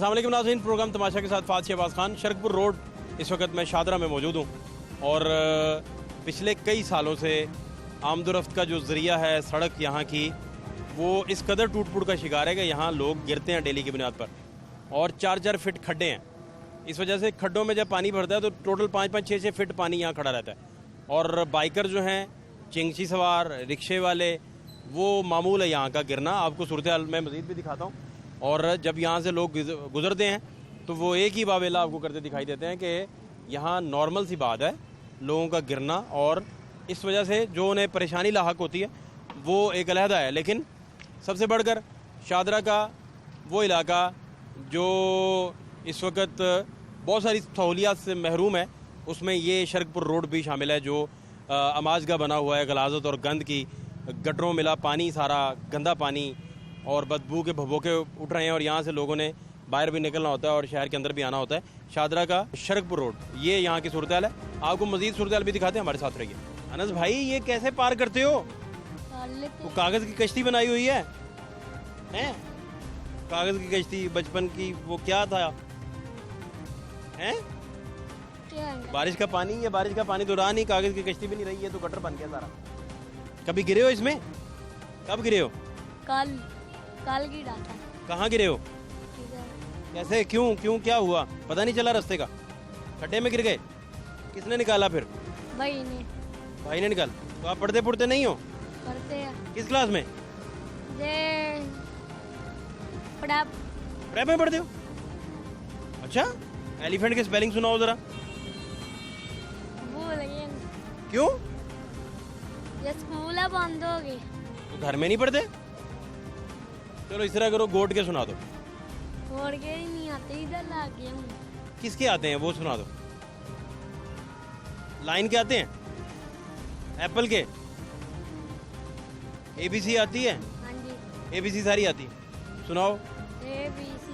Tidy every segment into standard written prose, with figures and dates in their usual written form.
अस्सलाम वालेकुम नाज़रीन, प्रोग्राम तमाशा के साथ फात शहबाज खान। शरकपुर रोड इस वक्त मैं शादरा में मौजूद हूँ और पिछले कई सालों से आमदोरफ्त का जो ज़रिया है सड़क यहाँ की, वो इस कदर टूट फूट का शिकार है कि यहाँ लोग गिरते हैं डेली की बुनियाद पर और 4-4 फिट खड्डे हैं। इस वजह से खड्डों में जब पानी भरता है तो टोटल 5-5, 6-6 फिट पानी यहाँ खड़ा रहता है और बाइकर जो हैं, चिंगची सवार, रिक्शे वाले, वो मामूल है यहाँ का गिरना। आपको सूरत हाल मैं मज़ीद भी दिखाता हूँ। और जब यहाँ से लोग गुजरते हैं तो वो एक ही वावेला आपको करते दिखाई देते हैं कि यहाँ नॉर्मल सी बात है लोगों का गिरना, और इस वजह से जो उन्हें परेशानी लाहक होती है वो एक अलहदा है। लेकिन सबसे बढ़कर शादरा का वो इलाका जो इस वक्त बहुत सारी सहूलियात से महरूम है, उसमें ये शरकपुर रोड भी शामिल है जो अमाजगा बना हुआ है। गलाजत और गंद की गटरों मिला पानी, सारा गंदा पानी और बदबू के भभोके उठ रहे हैं और यहाँ से लोगों ने बाहर भी निकलना होता है और शहर के अंदर भी आना होता है। शादरा का शरकपुर रोड, ये यहाँ की सूरत हाल है। आपको मजीद सूरत हाल भी दिखाते हैं, हमारे साथ रहिए। अनस भाई, ये कैसे पार करते हो? वो कागज़ की कश्ती बनाई हुई है, हैं? कागज़ की कश्ती बचपन की, वो क्या था हैं? बारिश का पानी है, बारिश का पानी तो रहा नहीं, कागज़ की कश्ती भी नहीं रही है, तो गटर बन गया सारा। कभी गिरे हो इसमें? कब गिरे हो? कल गिरा था। कहाँ गिरे हो? कैसे, क्यों क्या हुआ? पता नहीं चला रास्ते का? खड्डे में गिर गए? किसने निकाला फिर? भाई ने निकाला। तो आप पढ़ते नहीं हो? पढ़ते हैं। किस क्लास में? प्रेप में पढ़ते हो? अच्छा, एलिफेंट की स्पेलिंग सुनाओ जरा। भूल गए। क्यों? ये स्कूल बंद हो गई। तो घर में नहीं पढ़ते? चलो इस तरह करो, गोट के सुना दो। गोट के ही नहीं आते, इधर ला गया हूँ। किसके आते हैं वो सुना दो। लाइन के आते हैं? एप्पल के? ABC आती है? हाँ जी। ABC सारी आती है, सुनाओ। A B C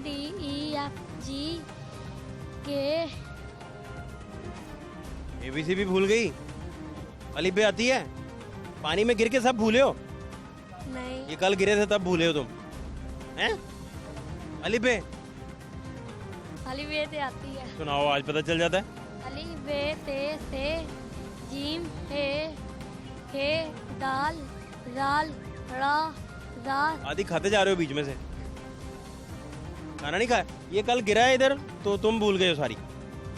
D E F G K। ABC भी भूल गई? अलिफ बे आती है? पानी में गिर के सब भूले हो? नहीं। ये कल गिरे थे तब भूले हो तुम, हैं? अलिफ बे? अली बे ते आती है। सुनाओ, आज पता चल जाता है। अली बे ते से जीम हे दाल राल रा दाल। आदि खाते जा रहे हो बीच में से, खाना नहीं खाया। ये कल गिरा है इधर तो तुम भूल गए हो सारी।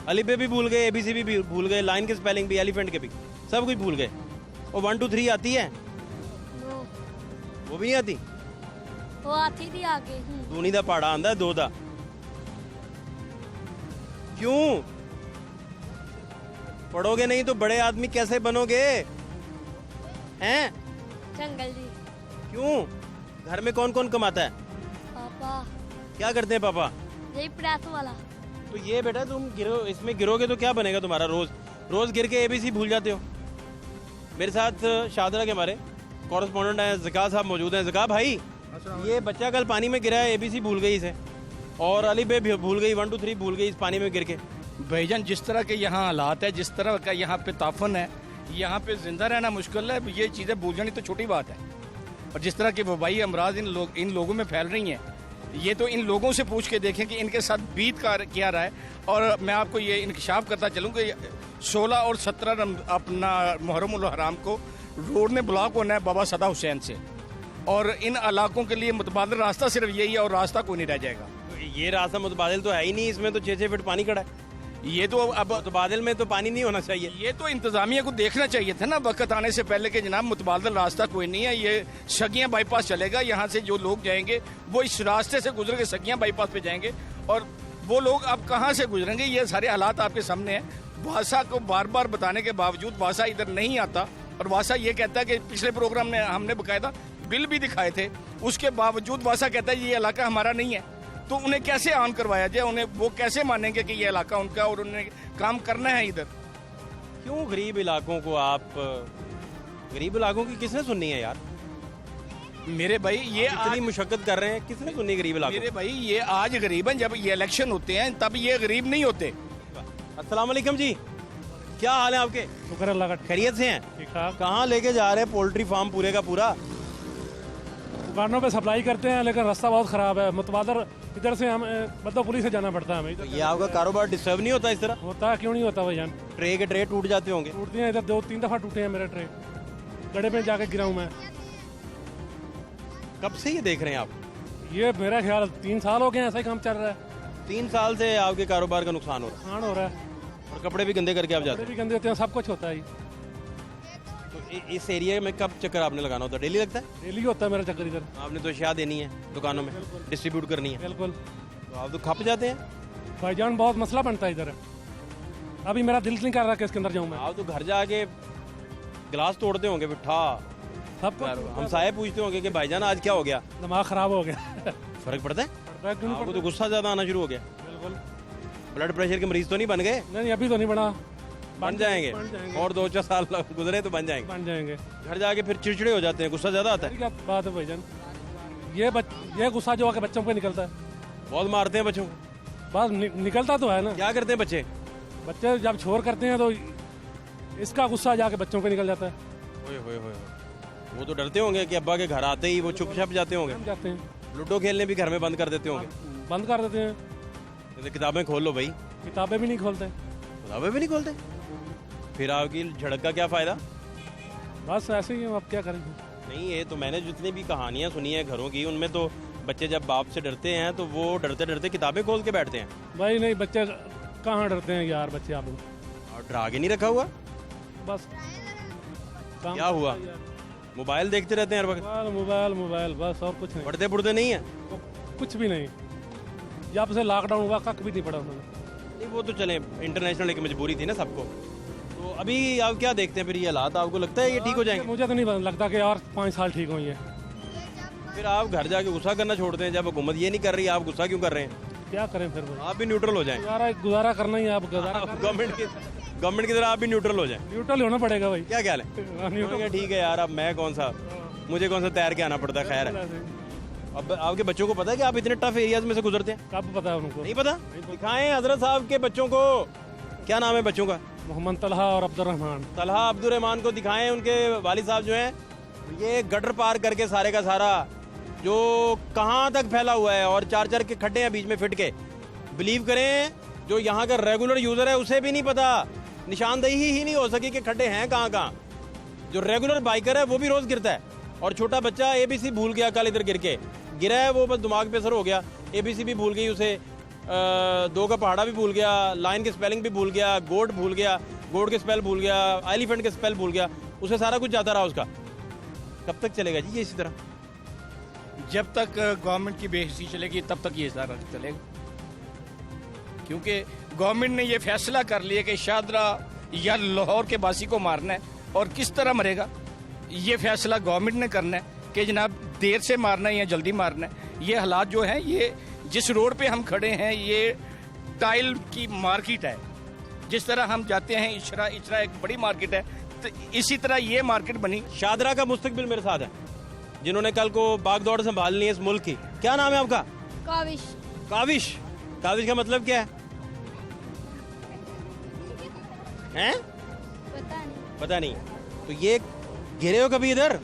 अलिफ बे भी भूल गए, ABC भी भूल गए, लाइन की स्पेलिंग भी, एलिफेंट के भी, सब कुछ भूल गए। और 1 2 3 आती है? वो भी नहीं आती? वो आती थी आगे। दूनी दा पहाड़ा आंदा है, 2 दा। क्यों पढ़ोगे नहीं तो बड़े आदमी कैसे बनोगे, हैं? जंगल जी। क्यों? घर में कौन कौन कमाता है? पापा। क्या करते हैं पापा? यही प्रेस वाला। तो ये बेटा तुम इसमें गिरोगे तो क्या बनेगा तुम्हारा? रोज गिर के ABC भूल जाते हो। मेरे साथ शादरा के हमारे कॉरेस्पॉन्डेंट हैं, ज़का साहब मौजूद हैं। ज़का भाई, ये बच्चा कल पानी में गिरा है, ABC भूल गई इसे, और अली बे भी भूल गई, 1 2 3 भूल गई इस पानी में गिर के। भाईजान, जिस तरह के यहाँ हालात है, जिस तरह का यहाँ पे ताफन है, यहाँ पे जिंदा रहना मुश्किल है। ये चीज़ें भूल जानी तो छोटी बात है। और जिस तरह के वबाई अमराज इन लोगों में फैल रही हैं, ये तो इन लोगों से पूछ के देखें कि इनके साथ बीत क्या रहा है। और मैं आपको ये इंकशाफ करता चलूँ कि 16 और 17 अपना मुहर्रमुल हराम को रोड ने ब्लॉक होना है बाबा सदा हुसैन से, और इन इलाकों के लिए मुतबादिल रास्ता सिर्फ यही है और रास्ता कोई नहीं रह जाएगा। तो ये रास्ता मुतबादिल तो है ही नहीं, इसमें तो 6-6 फीट पानी खड़ा है। ये तो अब मुतबादिल में तो पानी नहीं होना चाहिए। ये तो इंतजामिया को देखना चाहिए था ना वक्त आने से पहले कि जनाब मुतबादिल रास्ता कोई नहीं है, ये सगियां बाईपास चलेगा। यहाँ से जो लोग जाएंगे वो इस रास्ते से गुजर के सगियां बाईपास पे जाएंगे, और वो लोग अब कहाँ से गुजरेंगे? ये सारे हालात आपके सामने हैं। वासा को बार बार बताने के बावजूद वासा इधर नहीं आता, और वासा ये कहता है कि पिछले प्रोग्राम में हमने बकायदा बिल भी दिखाए थे, उसके बावजूद वासा कहता है ये इलाका हमारा नहीं है। तो उन्हें कैसे ऑन करवाया जाए? उन्हें वो कैसे मानेंगे कि ये इलाका उनका और उन्हें काम करना है इधर? क्यों गरीब इलाकों को आप, गरीब इलाकों की किसने सुननी है यार? मेरे भाई ये इतनी मुशक्कत कर रहे हैं, किसने सुननी गरीब इलाकों? मेरे भाई ये आज गरीब हैं, जब ये इलेक्शन होते हैं तब ये गरीब नहीं होते। अस्सलाम वालेकुम जी, क्या हाल है आपके? शुक्र अल्लाह का, खैरियत से हैं? ठीक ठाक। कहाँ लेके जा रहे हैं पोल्ट्री फार्म पूरे का पूरा? दुकानों पे सप्लाई करते हैं, लेकिन रास्ता बहुत ख़राब है। मुतबादर इधर से हम मतलब पुलिस से जाना पड़ता है हमें। तो ये आपका कारोबार डिस्टर्ब नहीं होता इस तरह? होता है, क्यों नहीं होता भाईजान। ट्रे के ट्रे टूट जाते होंगे? टूटते हैं, इधर 2-3 दफ़ा टूटे हैं मेरे ट्रे, गड्ढे में जाके गिरा हूँ मैं। कब से ये देख रहे हैं आप? ये मेरा ख्याल 3 साल हो गए हैं, ऐसा ही काम चल रहा है। 3 साल से आपके कारोबार का नुकसान हो रहा नुकसान हो रहा है, है और कपड़े भी गंदे करके आप जाते कपड़े भी गंदे होते हैं, सब कुछ होता है। हैं। तो इस एरिया में कब चक्कर आपने लगाना होता है? डेली लगता है? डेली होता है मेरा चक्कर इधर। आपने तो अशिया देनी है दुकानों में, डिस्ट्रीब्यूट करनी है, बिल्कुल तो आप तो खप जाते हैं। भाईजान, बहुत मसला बनता है इधर। अभी मेरा दिल नहीं कर रहा कि इसके अंदर जाऊँ मैं। आप तो घर जाके गिलास तोड़ते होंगे बिठा, सब कुछ हम साहे पूछते होंगे कि भाईजान आज क्या हो गया? दिमाग ख़राब हो गया। फर्क पड़ता है? पड़ता है, क्यों नहीं आपको पड़ता? तो गुस्सा ज्यादा आना शुरू हो गया। बिल्कुल। ब्लड प्रेशर के मरीज तो नहीं बन गए? नहीं, अभी तो नहीं बना। बन जाएंगे और 2-4 साल गुजरे तो बन जाएंगे। बन जाएंगे। घर जाके फिर चिड़चिड़े हो जाते हैं, गुस्सा ज्यादा आता है। क्या बात है भाईजान, ये गुस्सा जो आके बच्चों पे निकलता है, बहुत मारते हैं बच्चों को। बस निकलता तो है ना। क्या करते हैं बच्चे? बच्चे जब शोर करते हैं तो इसका गुस्सा जाके बच्चों पे निकल जाता है। ओए होए होए, वो तो डरते होंगे कि अब्बा के घर आते ही वो चुप छप जाते होंगे। हम जाते हैं, लूडो खेलने भी घर में बंद कर देते होंगे। बंद कर देते हैं। जैसे किताबें खोल लो भाई, किताबें भी नहीं खोलते। किताबें भी नहीं खोलते। फिर आपकी झड़क का क्या फायदा? बस ऐसे ही है, अब क्या करेंगे। नहीं, ये तो मैंने जितनी भी कहानियां सुनी है घरों की, उनमें तो बच्चे जब बाप से डरते हैं तो वो डरते डरते किताबें खोल के बैठते हैं। भाई नहीं, बच्चे कहाँ डरते हैं यार, बच्चे आप लोग। और डरा के नहीं रखा हुआ? बस काम क्या हुआ? यार। मोबाइल देखते रहते हैं हर वक्त? मोबाइल मोबाइल मोबाइल, बस और कुछ नहीं। पढ़ते पुढ़ते नहीं है? कुछ भी नहीं। जब से लॉकडाउन हुआ कख भी नहीं पड़ा उन्होंने। नहीं, वो तो चले इंटरनेशनल एक मजबूरी थी ना सबको। तो अभी आप क्या देखते हैं फिर ये हालात? आपको लगता है ये ठीक हो जाएंगे? मुझे तो नहीं लगता कि और 5 साल ठीक हुई है। फिर आप घर जाके गुस्सा करना छोड़ते हैं जब हुकूमत ये नहीं कर रही, आप गुस्सा क्यों कर रहे हैं? क्या करें फिर वो? आप भी न्यूट्रल हो जाएं। गुजारा करना ही है, आप गुजारा गवर्नमेंट की तरह आप भी न्यूट्रल हो जाएं। न्यूट्रल होना पड़ेगा भाई। क्या ख्याल है? न्यूट्रल। ठीक है यार, अब मैं कौन सा, मुझे कौन सा तैर के आना पड़ता है। खैर है। अब आपके बच्चों को पता है कि आप इतने टफ एरियाज में से गुजरते हैं? कब पता है उनको? नहीं पता? दिखाएं हजरत साहब के बच्चों को। क्या नाम है बच्चों का? मोहम्मद तलहा और अब्दुर्रहमान। तलहा अब्दुर्रहमान को दिखाएं। उनके वालिद साहब जो हैं ये गटर पार करके सारे का सारा जो कहाँ तक फैला हुआ है और 4-4 के खड्डे हैं बीच में फिट के। बिलीव करें, जो यहाँ का रेगुलर यूजर है उसे भी नहीं पता, निशानदेही ही नहीं हो सकी कि खड्डे हैं कहाँ कहाँ। जो रेगुलर बाइकर है वो भी रोज गिरता है, और छोटा बच्चा ABC भूल गया, कल इधर गिर के गिरा है, वो बस दिमाग पे असर हो गया, ABC भी भूल गई उसे, 2 का पहाड़ा भी भूल गया, लाइन की स्पेलिंग भी भूल गया, गोट भूल गया, गोट के स्पेल भूल गया, एलिफेंट के स्पेल भूल गया, उसे सारा कुछ जाता रहा उसका। कब तक चलेगा जी ये इसी तरह? जब तक गवर्नमेंट की बेहिसी चलेगी तब तक ये सारा चलेगा, क्योंकि गवर्नमेंट ने ये फैसला कर लिया कि शादरा या लाहौर के बासी को मारना है, और किस तरह मरेगा ये फैसला गवर्नमेंट ने करना है कि जनाब देर से मारना है या जल्दी मारना है। ये हालात जो हैं, ये जिस रोड पे हम खड़े हैं ये टाइल की मार्केट है। जिस तरह हम जाते हैं इशरा एक बड़ी मार्केट है, तो इसी तरह ये मार्केट बनी। शादरा का मुस्तकबिल मेरे साथ है, जिन्होंने कल को बागदौड़ संभालनी है इस मुल्क की। क्या नाम है आपका? काविश। काविश। काविश का मतलब क्या है? हैं? पता नहीं। पता नहीं। तो ये गिरे हो कभी इधर?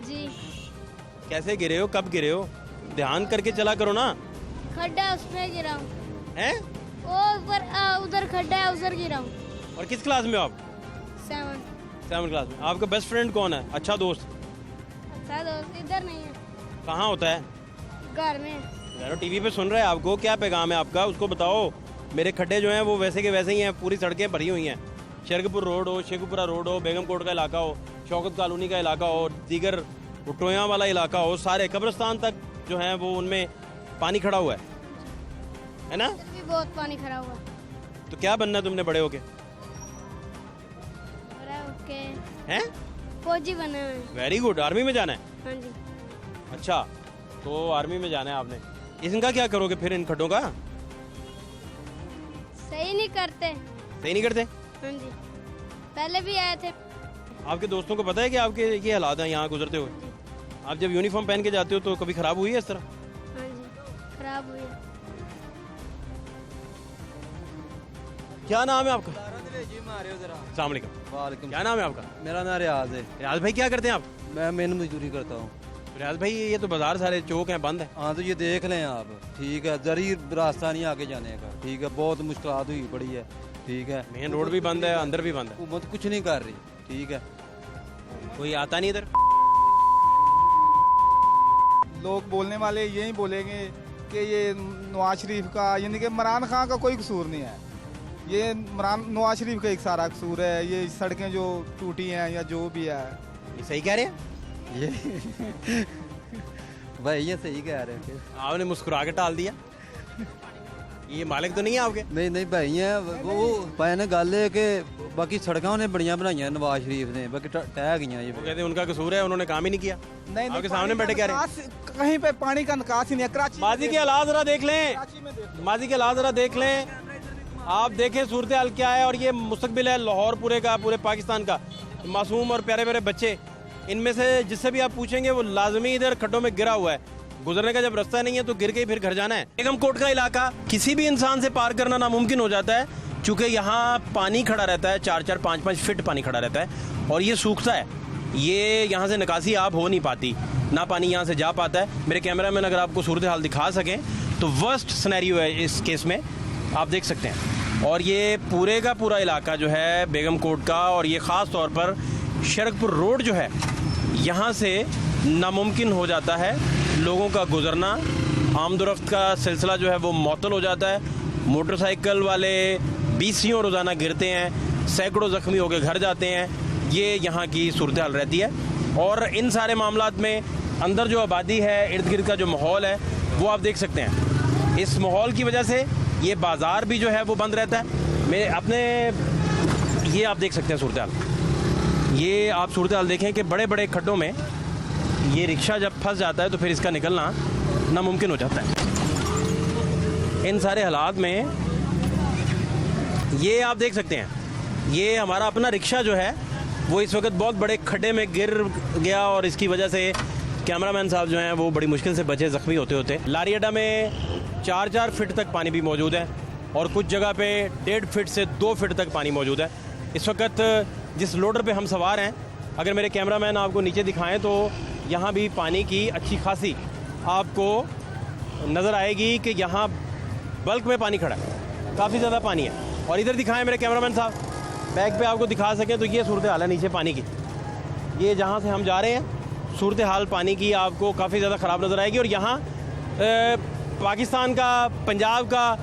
जी। कैसे गिरे हो, कब गिरे हो? ध्यान करके चला करो ना। खड्डा उसमें गिरा हूँ। हैं? वो ऊपर उधर खड्डा है, उधर गिरा हूँ। और किस क्लास में हो आप? 7 क्लास में। आपका बेस्ट फ्रेंड कौन है? अच्छा दोस्त? अच्छा दोस्त इधर नहीं है, कहाँ होता है? घर में। यार टीवी पे सुन रहे हैं आपको, क्या पैगाम है आपका उसको बताओ। मेरे खड्डे जो हैं वो वैसे के वैसे ही हैं, पूरी सड़कें भरी हुई हैं। शरगपुर रोड हो, शेखुपुरा रोड हो, बेगम कोट का इलाका हो, शौकत कॉलोनी का इलाका हो, दीगर टोया वाला इलाका हो, सारे कब्रिस्तान तक जो है वो उनमें पानी खड़ा हुआ है ना? इधर भी बहुत पानी खड़ा हुआ। तो क्या बनना है तुमने बड़े होके? बड़ा ओके हैं? फौजी बना है। Very good. आर्मी में जाना है? हाँ जी। अच्छा, तो आर्मी में जाना है आपने। इनका क्या करोगे फिर, इन खड्डों का? सही नहीं करते। सही नहीं करते? हाँ जी, पहले भी आए थे। आपके दोस्तों को पता है कि आपके ये हालात हैं यहाँ गुजरते हुए? आप जब यूनिफॉर्म पहन के जाते हो तो कभी खराब हुई है इस तरह? हाँ जी, खराब हुई है। क्या नाम है आपका? अस्सलाम वालेकुम। क्या नाम है आपका? मेरा नाम रियाज है। रियाज भाई क्या करते हैं आप? मैं मेहनत मजदूरी करता हूँ। रियाज भाई ये तो बाजार सारे चौक हैं बंद है। हाँ तो ये देख लें आप, ठीक है, जरी रास्ता नहीं आगे जाने का, ठीक है, बहुत मुश्किलात हुई पड़ी है, ठीक है। मेन रोड भी बंद है, अंदर भी बंद है, हुकूमत कुछ नहीं कर रही, ठीक है। कोई आता नहीं इधर। लोग बोलने वाले यही बोलेंगे कि ये नवाज शरीफ का, यानी कि इमरान खान का कोई कसूर नहीं है, ये नवाज शरीफ का एक सारा कसूर है। ये सड़कें जो टूटी हैं या जो भी है, ये सही कह रहे हैं? ये भाई ये सही कह रहे हैं। आपने मुस्कुरा के टाल दिया। ये मालिक तो नहीं है आपके? नहीं नहीं भाई है वो भाई ने गल है कि बाकी सड़कें उन्हें बढ़िया बनाई नवाज शरीफ ने, बाकी टह गई ये। वो कहते हैं उनका कसूर है, उन्होंने काम ही नहीं किया। नहीं आपके सामने बैठे कह रहे हैं कहीं पे पानी का निकास ही नहीं है। कराची माजी के हालात जरा देख लें, माजी के हालात जरा देख लें, आप देखें सूरत हाल क्या है। और ये मुस्तकबिल है लाहौर पूरे का, पूरे पाकिस्तान का। मासूम और प्यारे प्यारे बच्चे, इनमें से जिससे भी आप पूछेंगे वो लाजमी इधर खड्डों में गिरा हुआ है। गुजरने का जब रास्ता नहीं है तो गिर के ही फिर घर जाना है। बेगम कोट का इलाका किसी भी इंसान से पार करना नामुमकिन हो जाता है, चूँकि यहाँ पानी खड़ा रहता है, 4-4, 5-5 फीट पानी खड़ा रहता है और ये सूखता है। ये यहाँ से निकासी आप हो नहीं पाती, ना पानी यहाँ से जा पाता है। मेरे कैमरामैन अगर आपको सूरत हाल दिखा सकें तो वर्स्ट सिनेरियो है इस केस में, आप देख सकते हैं। और ये पूरे का पूरा इलाका जो है बेगम कोट का, और ये ख़ास तौर पर शरकपुर रोड जो है, यहाँ से नामुमकिन हो जाता है लोगों का गुजरना। आमदोरफ्त का सिलसिला जो है वो मुअत्तल हो जाता है। मोटरसाइकिल वाले 20 रोज़ाना गिरते हैं, सैकड़ों ज़ख्मी होकर घर जाते हैं। ये यहाँ की सूरत हाल रहती है। और इन सारे मामलात में अंदर जो आबादी है, इर्द गिर्द का जो माहौल है वो आप देख सकते हैं। इस माहौल की वजह से ये बाज़ार भी जो है वो बंद रहता है। मैं अपने ये आप देख सकते हैं सूरत हाल, ये आप सूरत हाल देखें कि बड़े बड़े खड्डों में ये रिक्शा जब फंस जाता है तो फिर इसका निकलना नामुमकिन हो जाता है। इन सारे हालात में ये आप देख सकते हैं, ये हमारा अपना रिक्शा जो है वो इस वक्त बहुत बड़े खड्डे में गिर गया और इसकी वजह से कैमरामैन साहब जो हैं वो बड़ी मुश्किल से बचे ज़ख्मी होते होते। लारी अड्डा में 4-4 फीट तक पानी भी मौजूद है और कुछ जगह पे 1.5 फीट से 2 फीट तक पानी मौजूद है। इस वक्त जिस लोडर पे हम सवार हैं, अगर मेरे कैमरामैन आपको नीचे दिखाएं तो यहाँ भी पानी की अच्छी खासी आपको नज़र आएगी कि यहाँ बल्क में पानी खड़ा है, काफ़ी ज़्यादा पानी है। और इधर दिखाएं मेरे कैमरामैन साहब, बैक पे आपको दिखा सकें तो ये सूरत हाल है नीचे पानी की। ये जहाँ से हम जा रहे हैं सूरत हाल पानी की आपको काफ़ी ज़्यादा ख़राब नज़र आएगी। और यहाँ पाकिस्तान का, पंजाब का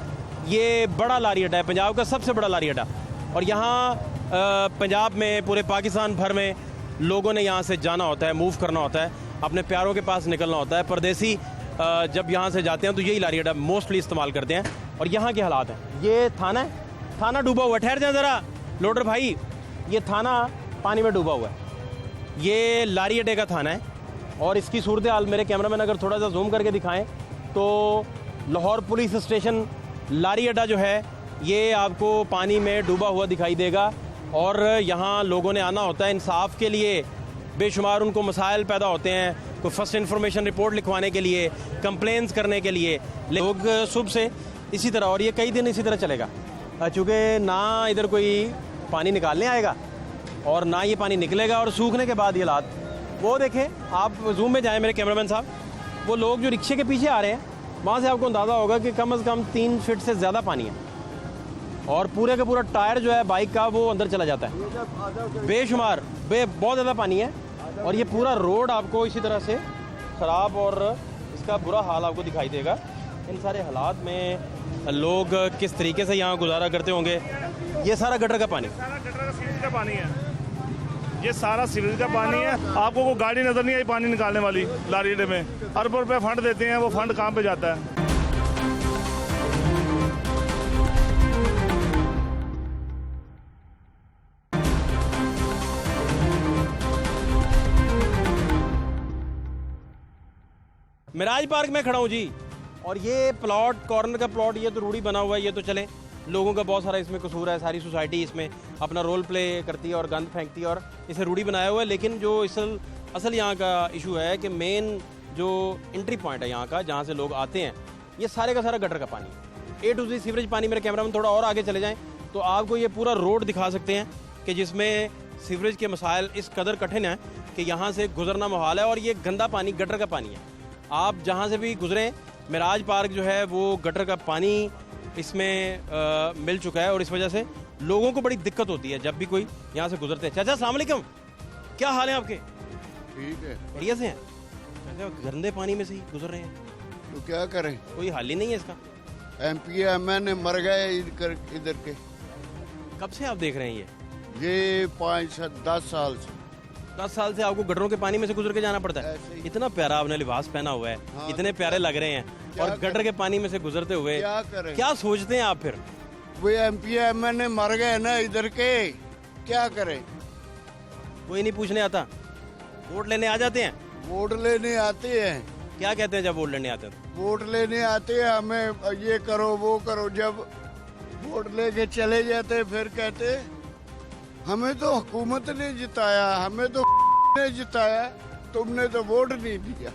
ये बड़ा लारी अड्डा है, पंजाब का सबसे बड़ा लारी अड्डा। और यहाँ पंजाब में, पूरे पाकिस्तान भर में लोगों ने यहाँ से जाना होता है, मूव करना होता है, अपने प्यारों के पास निकलना होता है। परदेसी जब यहाँ से जाते हैं तो यही लारी अड्डा मोस्टली इस्तेमाल करते हैं। और यहाँ के हालात हैं, ये थाना है, थाना डूबा हुआ है। ठहर जाए ज़रा लोडर भाई, ये थाना पानी में डूबा हुआ है। ये लारी अड्डे का थाना है और इसकी सूरत हाल मेरे कैमरामैन अगर थोड़ा सा जूम करके दिखाएं तो लाहौर पुलिस स्टेशन लारी अड्डा जो है ये आपको पानी में डूबा हुआ दिखाई देगा। और यहाँ लोगों ने आना होता है इंसाफ के लिए, बेशुमार उनको मसाइल पैदा होते हैं, कोई फर्स्ट इन्फॉर्मेशन रिपोर्ट लिखवाने के लिए, कंप्लेंट्स करने के लिए। लोग सुबह से इसी तरह, और ये कई दिन इसी तरह चलेगा, चूँकि ना इधर कोई पानी निकालने आएगा और ना ये पानी निकलेगा। और सूखने के बाद ये हालात वो देखें, आप जूम में जाएं मेरे कैमरामैन साहब, वो लोग जो रिक्शे के पीछे आ रहे हैं वहाँ से आपको अंदाज़ा होगा कि कम से कम 3 फीट से ज़्यादा पानी है और पूरे का पूरा टायर जो है बाइक का वो अंदर चला जाता है। बेशुमार बहुत ज़्यादा पानी है और ये पूरा रोड आपको इसी तरह से ख़राब और इसका बुरा हाल आपको दिखाई देगा। इन सारे हालात में लोग किस तरीके से यहाँ गुजारा करते होंगे। ये सारा गटर का पानी, सारा गटर का सीवरेज का पानी है, ये सारा सीवरेज का पानी है। आपको कोई गाड़ी नजर नहीं आई पानी निकालने वाली लारी अड्डे में, अरबों रुपए फंड देते हैं, वो फंड कहाँ पे जाता है? मिराज पार्क में खड़ा हूँ जी, और ये प्लॉट, कॉर्नर का प्लॉट, ये तो रूढ़ी बना हुआ है, ये तो चले लोगों का बहुत सारा इसमें कसूर है। सारी सोसाइटी इसमें अपना रोल प्ले करती है और गंद फेंकती है और इसे रूढ़ी बनाया हुआ है। लेकिन जो असल यहाँ का इशू है कि मेन जो एंट्री पॉइंट है यहाँ का, जहाँ से लोग आते हैं, ये सारे का सारा गटर का पानी, A to Z सीवरेज पानी। मेरे कैमरा में थोड़ा और आगे चले जाएँ तो आपको ये पूरा रोड दिखा सकते हैं कि जिसमें सीवरेज के मसाइल इस कदर कठिन हैं कि यहाँ से गुजरना मुहाल है और ये गंदा पानी गटर का पानी है। आप जहाँ से भी गुजरें, मिराज पार्क जो है वो गटर का पानी इसमें मिल चुका है और इस वजह से लोगों को बड़ी दिक्कत होती है जब भी कोई यहाँ से गुजरते हैं। चाचा अस्सलाम वालेकुम, क्या हाल है आपके? ठीक है, बढ़िया से हैं चाचा? गंदे पानी में से ही गुजर रहे हैं, तो क्या करें? कोई हल ही नहीं है इसका। MP MN मर गए इधर के। कब से आप देख रहे हैं ये 5-10 साल से। 10 साल से आपको गटरों के पानी में से गुजर के जाना पड़ता है? ऐसे ही। इतना प्यारा आपने लिबास पहना हुआ है, हाँ, इतने प्यारे लग रहे हैं क्या और गटर के पानी में से गुजरते हुए क्या करें? क्या सोचते हैं आप फिर? वो MP MN मर गए ना इधर के, क्या करें? कोई नहीं पूछने आता? वोट लेने आ जाते हैं? वोट लेने आते हैं, क्या कहते हैं जब वोट लेने आते हैं? वोट लेने आते हैं, हमें ये करो वो करो। जब वोट लेके चले जाते फिर कहते हमें तो हुकूमत ने जिताया, हमें तो ने जिताया, तुमने तो वोट नहीं दिया।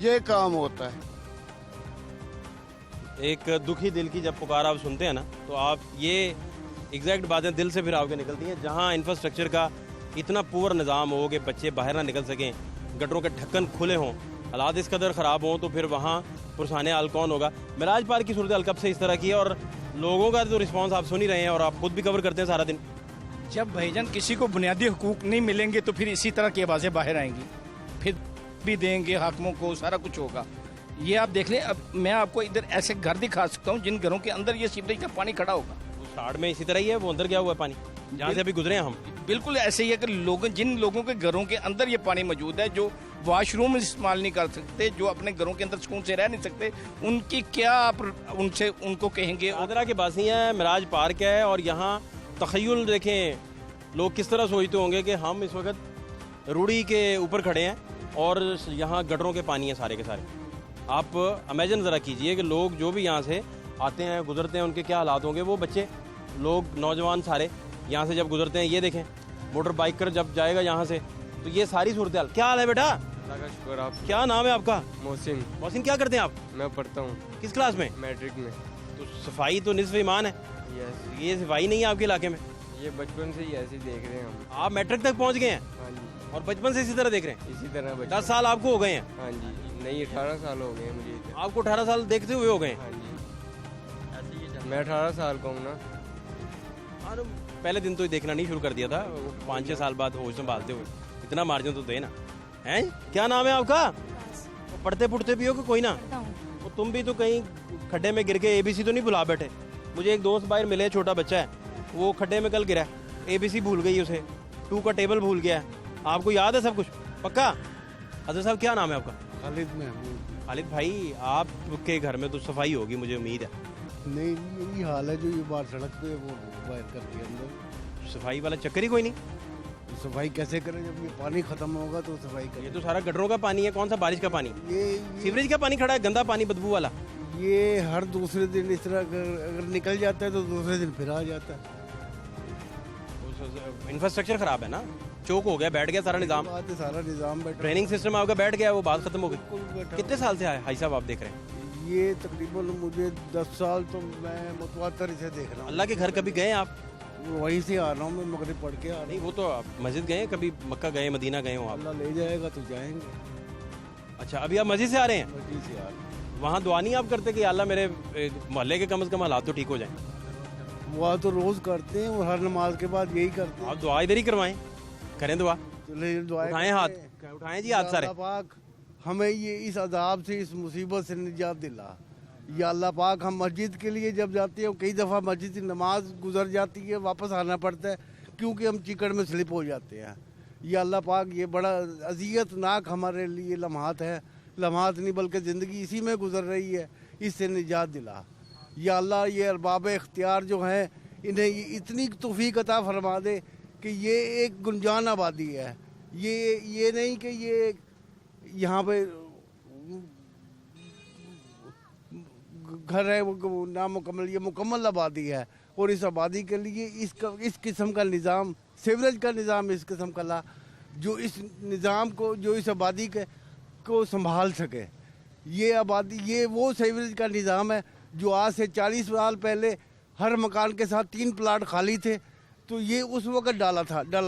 ये काम होता है। एक दुखी दिल की जब पुकार आप सुनते हैं ना, तो आप ये एग्जैक्ट बातें दिल से फिर आपके निकलती हैं। जहाँ इंफ्रास्ट्रक्चर का इतना पुअर निज़ाम हो कि बच्चे बाहर ना निकल सकें, गटरों के ढक्कन खुले हों, हालात इस कदर ख़राब हों, तो फिर वहाँ पुरसाने हाल कौन होगा? मिराज पार्क की सूरत हाल कब से इस तरह की है और लोगों का तो रिस्पांस आप सुन ही रहे हैं और आप खुद भी कवर करते हैं सारा दिन। जब भाईजान किसी को बुनियादी हुकूक नहीं मिलेंगे तो फिर इसी तरह की आवाज़ें बाहर आएंगी, फिर भी देंगे हाकिमों को, सारा कुछ होगा। ये आप देख लें, अब मैं आपको इधर ऐसे घर दिखा सकता हूँ जिन घरों के अंदर ये सीवरेज का पानी खड़ा होगा। वो साइड में इसी तरह ही है, वो अंदर गया हुआ है पानी, जहाँ से अभी गुजरे हैं हम। बिल्कुल ऐसे ही है कि जिन लोगों के घरों के अंदर ये पानी मौजूद है, जो वॉशरूम इस्तेमाल नहीं कर सकते, जो अपने घरों के अंदर सुकून से रह नहीं सकते, उनकी क्या आप उनको कहेंगे? आदरा के बासी है, मिराज पार्क है और यहाँ तखय्युल देखें लोग किस तरह सोचते होंगे कि हम इस वक्त रूढ़ी के ऊपर खड़े हैं और यहाँ गटरों के पानी है सारे के सारे। आप इमेजिन ज़रा कीजिए कि लोग जो भी यहाँ से आते हैं गुजरते हैं उनके क्या हालात होंगे। वो बच्चे लोग नौजवान सारे यहाँ से जब गुजरते हैं, ये देखें मोटर बाइक कर जब जाएगा यहाँ से, तो ये सारी सूरत हाल। क्या हाल है बेटा? अल्लाह का शुक्र। आप? क्या नाम है आपका? मोहसिन। मोहसिन, क्या करते हैं आप? मैं पढ़ता हूँ। किस क्लास में? मैट्रिक में। तो सफाई तो निस्फ ईमान है, यस। ये सफाई नहीं है आपके इलाके में? ये बचपन से ही ऐसे ही देख रहे हैं हम। आप मैट्रिक तक पहुँच गए हैं हाँ जी, और बचपन से इसी तरह देख रहे हैं? इसी तरह 10 साल आपको हो गए हैं? हाँ जी, नहीं 18 साल हो गए हैं मुझे इधर। आपको 18 साल देखते हुए हो गए हैं? हाँ जी, मैं 18 साल का हूँ ना। हाँ, पहले दिन तो ही देखना नहीं शुरू कर दिया था, 5-6 साल बाद होश संभालते हुए। इतना मार्जिन तो दे ना। हैं, क्या नाम है आपका? तो पढ़ते पुढ़ते भी हो कि कोई ना? तो तुम भी तो कहीं खड्डे में गिर के ABC तो नहीं भुला बैठे? मुझे एक दोस्त बाहर मिले, छोटा बच्चा है, वो खड्डे में कल गिरा, ABC भूल गई उसे, 2 का टेबल भूल गया। आपको याद है सब कुछ पक्का? हजरत साहब क्या नाम है आपका? खालिद महमूद। खालिद भाई, आपके घर में तो सफाई होगी मुझे उम्मीद है। नहीं, यही हाल है जो ये बाहर सड़क पे वो बाहर करके अंदर। सफाई वाला चक्कर ही कोई नहीं। सफाई कैसे करें जब ये पानी खत्म होगा तो सफाई ये करें। तो सारा गटरों का पानी है, कौन सा बारिश का पानी? ये सीवरेज का पानी खड़ा है, गंदा पानी बदबू वाला। ये हर दूसरे दिन इस तरह अगर निकल जाता है तो दूसरे दिन फिर आ जाता है। इंफ्रास्ट्रक्चर खराब है ना, चौक हो गया, बैठ गया सारा निजाम। बात है, सारा निजाम बैठा। ट्रेनिंग सिस्टम आपका बैठ गया, वो बात खत्म हो गई। बिल्कुल बैठा। कितने साल से आए हाई साहब आप देख रहे हैं? ये तकरीबन मुझे 10 साल तो मैं मुतवातर इसे देख रहा हूँ। अल्लाह के घर कभी गए आप? वहीं से आ रहा हूँ मैं, मगरिब पढ़ के आ रहा नहीं, हूँ। वो तो आप मस्जिद गए, कभी मक्का गए, मदीना गए हो आप? अल्लाह ले जाएगा तो जाएंगे। अच्छा, अभी आप मस्जिद से आ रहे हैं? मस्जिद से आ रहे हैं। वहाँ दुआ नहीं आप करते कि अल्लाह मेरे मोहल्ले के कम से कम हालात तो ठीक हो जाएं? दुआ तो रोज करते हैं और हर नमाज के बाद यही करते हैं। आप दुआ इधर ही करवाएं, करें दुआ। चलिए दुआ उठाएं हाथ, उठाएं जी हाथ सारे। अल्लाह पाक हमें ये इस अजाब से, इस मुसीबत से निजात दिला। या अल्लाह पाक, हम मस्जिद के लिए जब जाते हैं कई दफ़ा मस्जिद की नमाज गुजर जाती है, वापस आना पड़ता है क्योंकि हम चिकड़ में स्लिप हो जाते हैं। या अल्लाह पाक, ये बड़ा अजियतनाक हमारे लिए लम्हात है, लम्हात नहीं बल्कि ज़िंदगी इसी में गुजर रही है, इससे निजात दिला। या अल्लाह, ये अरबाब इख्तियार जो हैं इन्हें इतनी तौफीक अता फरमा दे कि ये एक गुंजान आबादी है। ये नहीं कि ये यहाँ पे घर है वो नामुकम्मल, ये मुकम्मल आबादी है। और इस आबादी के लिए इस किस्म का निज़ाम, सीवरेज का निज़ाम इस किस्म का ला जो इस निज़ाम को, जो इस आबादी को संभाल सके। ये आबादी, ये वो सीवरेज का निज़ाम है जो आज से 40 साल पहले हर मकान के साथ 3 प्लाट खाली थे, तो ये उस वक्त डाला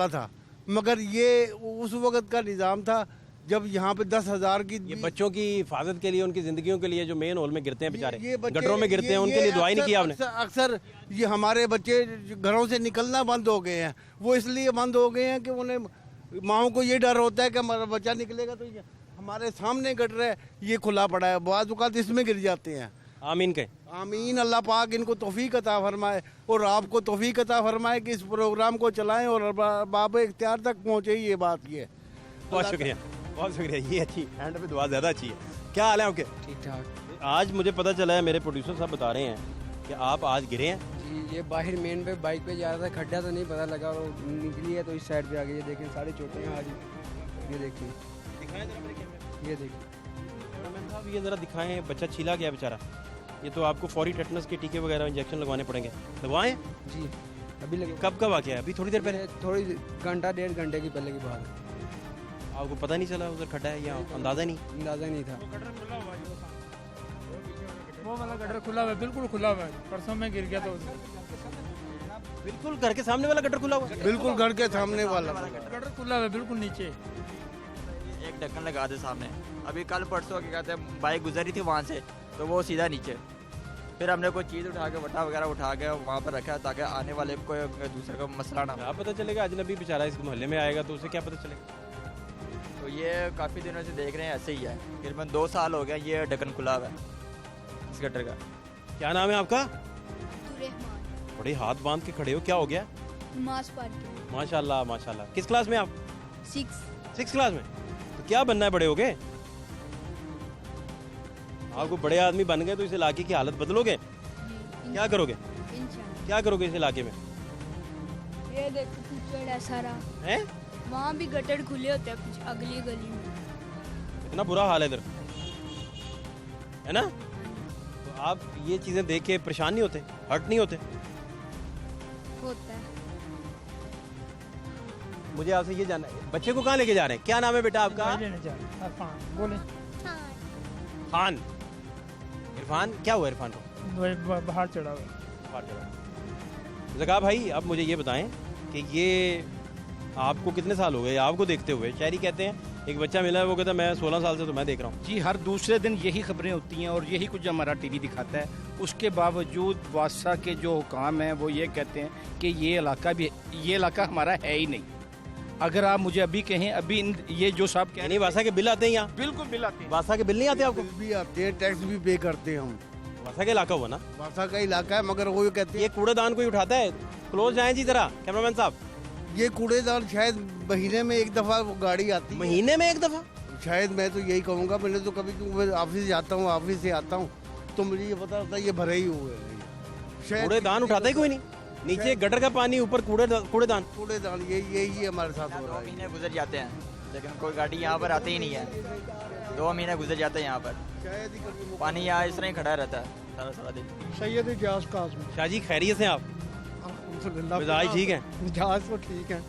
था। मगर ये उस वक्त का निज़ाम था जब यहाँ पे 10,000 की ये बच्चों की हिफाजत के लिए, उनकी जिंदगियों के लिए जो मेन हॉल में गिरते हैं बेचारे, ये बच्चे- गटरों में गिरते हैं, उनके लिए दुआई नहीं की आपने? अक्सर ये हमारे बच्चे घरों से निकलना बंद हो गए हैं। वो इसलिए बंद हो गए हैं कि उन्हें माओ को ये डर होता है कि हमारा बच्चा निकलेगा तो ये हमारे सामने गटर है, ये खुला पड़ा है, बाज़ औक़ात इसमें गिर जाते हैं। आमीन कहें। आमीन। अल्लाह पाक इनको तौफीक अता फरमाए और आपको तौफीक अता फरमाए कि इस प्रोग्राम को चलाएं और बाब इख्तियार तक पहुँचे। ये बात ये है। बहुत शुक्रिया, बहुत शुक्रिया। ये अच्छी हैंड पे दुआ ज़्यादा अच्छी है। क्या हाल है आपके? ठीक ठाक आज मुझे पता चला है, मेरे प्रोड्यूसर साहब बता रहे हैं कि आप आज गिरे हैं। जी। ये बाहर मेन पे बाइक पे जा रहा था, खड्डा तो नहीं पता लगा, वो निकली है तो इस साइड पे आ गई। ये देखें सारे चोटें हैं आज। ये देखिए, दिखाएं जरा मेरे कैमरे। ये देखिए। कैमरामैन साहब ये ज़रा दिखाएं, बच्चा छीला गया बेचारा। ये तो आपको फौरी टेटनस के टीके वगैरह इंजेक्शन लगवाने पड़ेंगे, लगवाएं? जी अभी लगे। कब कब आ गया? अभी थोड़ी देर पहले? थोड़ी घंटा 1.5 घंटे की पहले की बात है। आपको पता नहीं चला उधर खड्डा है या अंदाज़ा नहीं? अंदाज़ा नहीं था। वो वाला गटर खुला हुआ है, बिल्कुल खुला हुआ है। परसों में गिर गया तो बिल्कुल घर के सामने वाला गटर खुला हुआ है? बिल्कुल घर के सामने वाला गटर खुला हुआ है, बिल्कुल नीचे। एक ढक्कन लगा दे सामने। अभी कल परसों क्या कहते हैं, बाइक गुजरी थी वहाँ से तो वो सीधा नीचे। फिर हमने कोई चीज़ उठा के, वटा वगैरह उठा के वहाँ पर रखा ताकि आने वाले को दूसरे का मसला ना हो। क्या पता चलेगा? अजनबी बेचारा इस मोहल्ले में आएगा तो उसे क्या पता चलेगा? तो ये काफ़ी दिनों से देख रहे हैं, ऐसे ही है। तकरीबन 2 साल हो गया ये ढक्कन खुला हुआ है इस गटर का। क्या नाम है आपका? रहमान बड़े हाथ बांध के खड़े हो, क्या हो गया? नमाज पढ़ के माशाल्लाह माशाल्लाह। किस क्लास में आप? 6 क्लास में। तो क्या बनना है बड़े हो गए? आपको बड़े आदमी बन गए तो इस इलाके की हालत बदलोगे? क्या करोगे? इंशाल्लाह। क्या करोगे इस इलाके में? ये देखो कीचड़ है सारा, हैं? वहाँ भी गटर खुले होते हैं कुछ अगली गली में। इतना बुरा हाल है इधर, है ना? तो आप ये चीजें देख के परेशान नहीं होते, हर्ट नहीं होते? होता है। मुझे आपसे ये जानना है, बच्चे को कहाँ लेके जा रहे हैं? क्या नाम है बेटा आपका? बोले खान। इरफान, क्या हुआ इरफान को? बाहर चढ़ा हुआ। जगा भाई, अब मुझे ये बताएं कि ये आपको कितने साल हो गए आपको देखते हुए? शायरी कहते हैं एक बच्चा मिला है, वो कहता है मैं 16 साल से तो मैं देख रहा हूँ। जी, हर दूसरे दिन यही खबरें होती हैं और यही कुछ हमारा टीवी दिखाता है। उसके बावजूद वासा के जो हुकाम हैं वो ये कहते हैं कि ये इलाका हमारा है ही नहीं। अगर आप मुझे अभी कहें, अभी ये जो साहब कह नहीं, वासा के बिल आते हैं यहाँ? बिल्कुल बिल आते हैं। वासा के बिल नहीं आते आपको? बिल भी आते हैं, टैक्स भी पे करते हैं हम। वासा का इलाका हुआ ना? वासा का इलाका है, मगर वो कहते हैं ये कूड़ेदान कोई उठाता है? क्लोज जाएं जी जरा कैमरामैन साहब। ये कूड़ेदान शायद महीने में एक दफा वो गाड़ी आती है। महीने में एक दफा? शायद, मैं तो यही कहूँगा। मैंने तो कभी क्यों ऑफिस जाता हूँ, ऑफिस से आता हूँ तो मुझे ये पता होता है ये भरे ही हुए हैं। कूड़ेदान उठाता ही कोई नहीं? नीचे गटर का पानी, ऊपर कूड़ेदान। कूड़ेदान यही हमारे साथ हो रहा 2 है। महीने गुजर जाते हैं लेकिन कोई गाड़ी यहाँ पर आती ही नहीं है। 2 महीने गुजर जाते हैं यहाँ पर, शायद ही कभी पानी यहाँ इस तरह ही खड़ा रहता है सारा दिन। सैयद इजाज काज़मी। शाह जी खैरियत से आप? मिजाज ठीक है? इजाज तो ठीक है।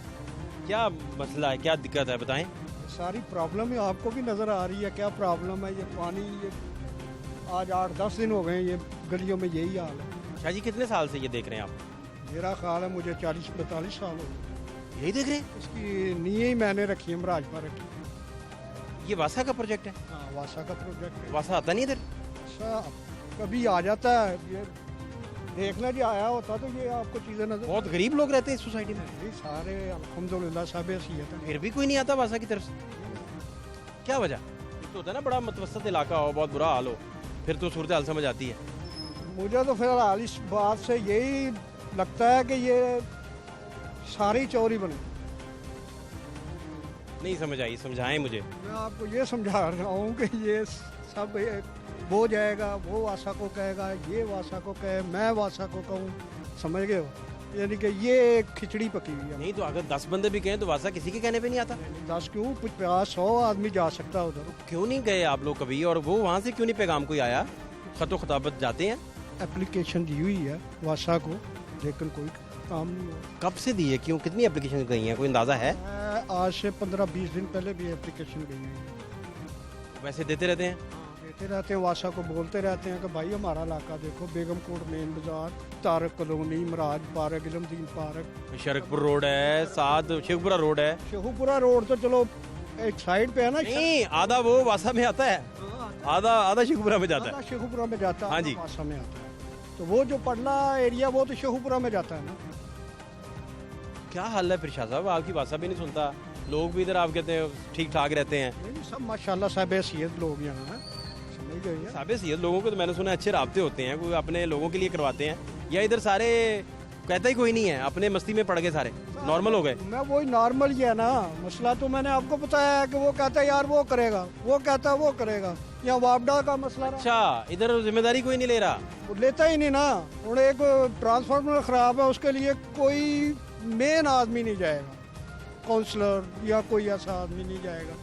क्या मसला है, क्या दिक्कत है बताएं? सारी प्रॉब्लम है, आपको भी नज़र आ रही है क्या प्रॉब्लम है। ये पानी, ये आज 8-10 दिन हो गए ये गलियों में यही हाल है। शाह जी कितने साल से ये देख रहे हैं आप? मेरा ख्याल है मुझे 40-45 साल हो गए। यही देख रहे हैं? इसकी नींव ही मैंने रखी है, महाराज पर रखी। ये वासा का प्रोजेक्ट है? हाँ, वासा का प्रोजेक्ट है। वासा आता नहीं इधर? वासा कभी आ जाता है, ये देखना जी आया होता तो ये आपको चीज़ें नजर। बहुत गरीब लोग रहते हैं इस सोसाइटी में? नहीं, सारे अल्हम्दुलिल्लाह सब हैसियत है। फिर भी कोई नहीं आता वासा की तरफ से? क्या वजह? ये तो होता है ना, बड़ा मतवसत इलाका हो, बहुत बुरा हाल हो, फिर तो सूरत हाल समझ आती है। मुझे तो फिलहाल इस बात से यही लगता है कि ये सारी चोरी बने। नहीं समझ आई, समझाएं मुझे। मैं आपको ये समझा रहा हूँ कि ये सब वो जाएगा, वो वासा को कहेगा, ये वासा को कहे, मैं वासा को कहूँ, समझ गए हो? यानी कि ये एक खिचड़ी पकी हुई है। नहीं तो अगर 10 बंदे भी कहें तो वासा किसी के कहने पे नहीं आता? 10 क्यों, 50-100 आदमी जा सकता है उधर। क्यों नहीं गए आप लोग कभी? और वो वहाँ से क्यों नहीं पैगाम कोई आया? खतो खताबत जाते हैं? एप्लीकेशन दी हुई है वासा को, लेकिन कोई काम नहीं हुआ। कब से दी है? क्यों, कितनी एप्लीकेशन गई हैं, कोई अंदाजा है? आज से 15-20 दिन पहले भी एप्लीकेशन गई है। वैसे देते रहते हैं? हाँ, देते आते रहते हैं, वासा को बोलते रहते हैं कि भाई हमारा इलाका देखो, बेगम Kot main Bazaar, Tarak colony, Meraj park, Ilamdin park, Sharakpur road है, साथ शेखपुरा रोड है। शेखुपुरा रोड तो चलो एक साइड पे है ना, नहीं, आधा वो वासा में आता है, आधा शेखपुरा में जाता है। शेखुपुरा में जाता है, हाँ जी, वासा में आता है। तो वो जो पडला एरिया वो तो शेखुपुरा में जाता है ना। क्या हाल है फिर शाह साहब, आपकी वासा भी नहीं सुनता, लोग भी इधर आप कहते हैं ठीक ठाक रहते हैं। नहीं, सब माशाल्लाह साहब हैसियत लोग यहाँ हैं, समझ गए हैं। साहब हैसियत लोगों को तो मैंने सुना अच्छे राब्ते होते हैं, कोई अपने लोगों के लिए करवाते हैं, या इधर सारे कहता ही कोई नहीं है, अपने मस्ती में पड़ गए, सारे नॉर्मल हो गए। मैं वही नॉर्मल ही है ना, मसला तो मैंने आपको बताया है कि वो कहता है यार वो करेगा, वो कहता है वो करेगा, या वापडा का मसला। अच्छा, इधर जिम्मेदारी कोई नहीं ले रहा, वो लेता ही नहीं ना। और एक ट्रांसफार्मर खराब है, उसके लिए कोई मेन आदमी नहीं जाएगा, काउंसलर या कोई ऐसा आदमी नहीं जाएगा।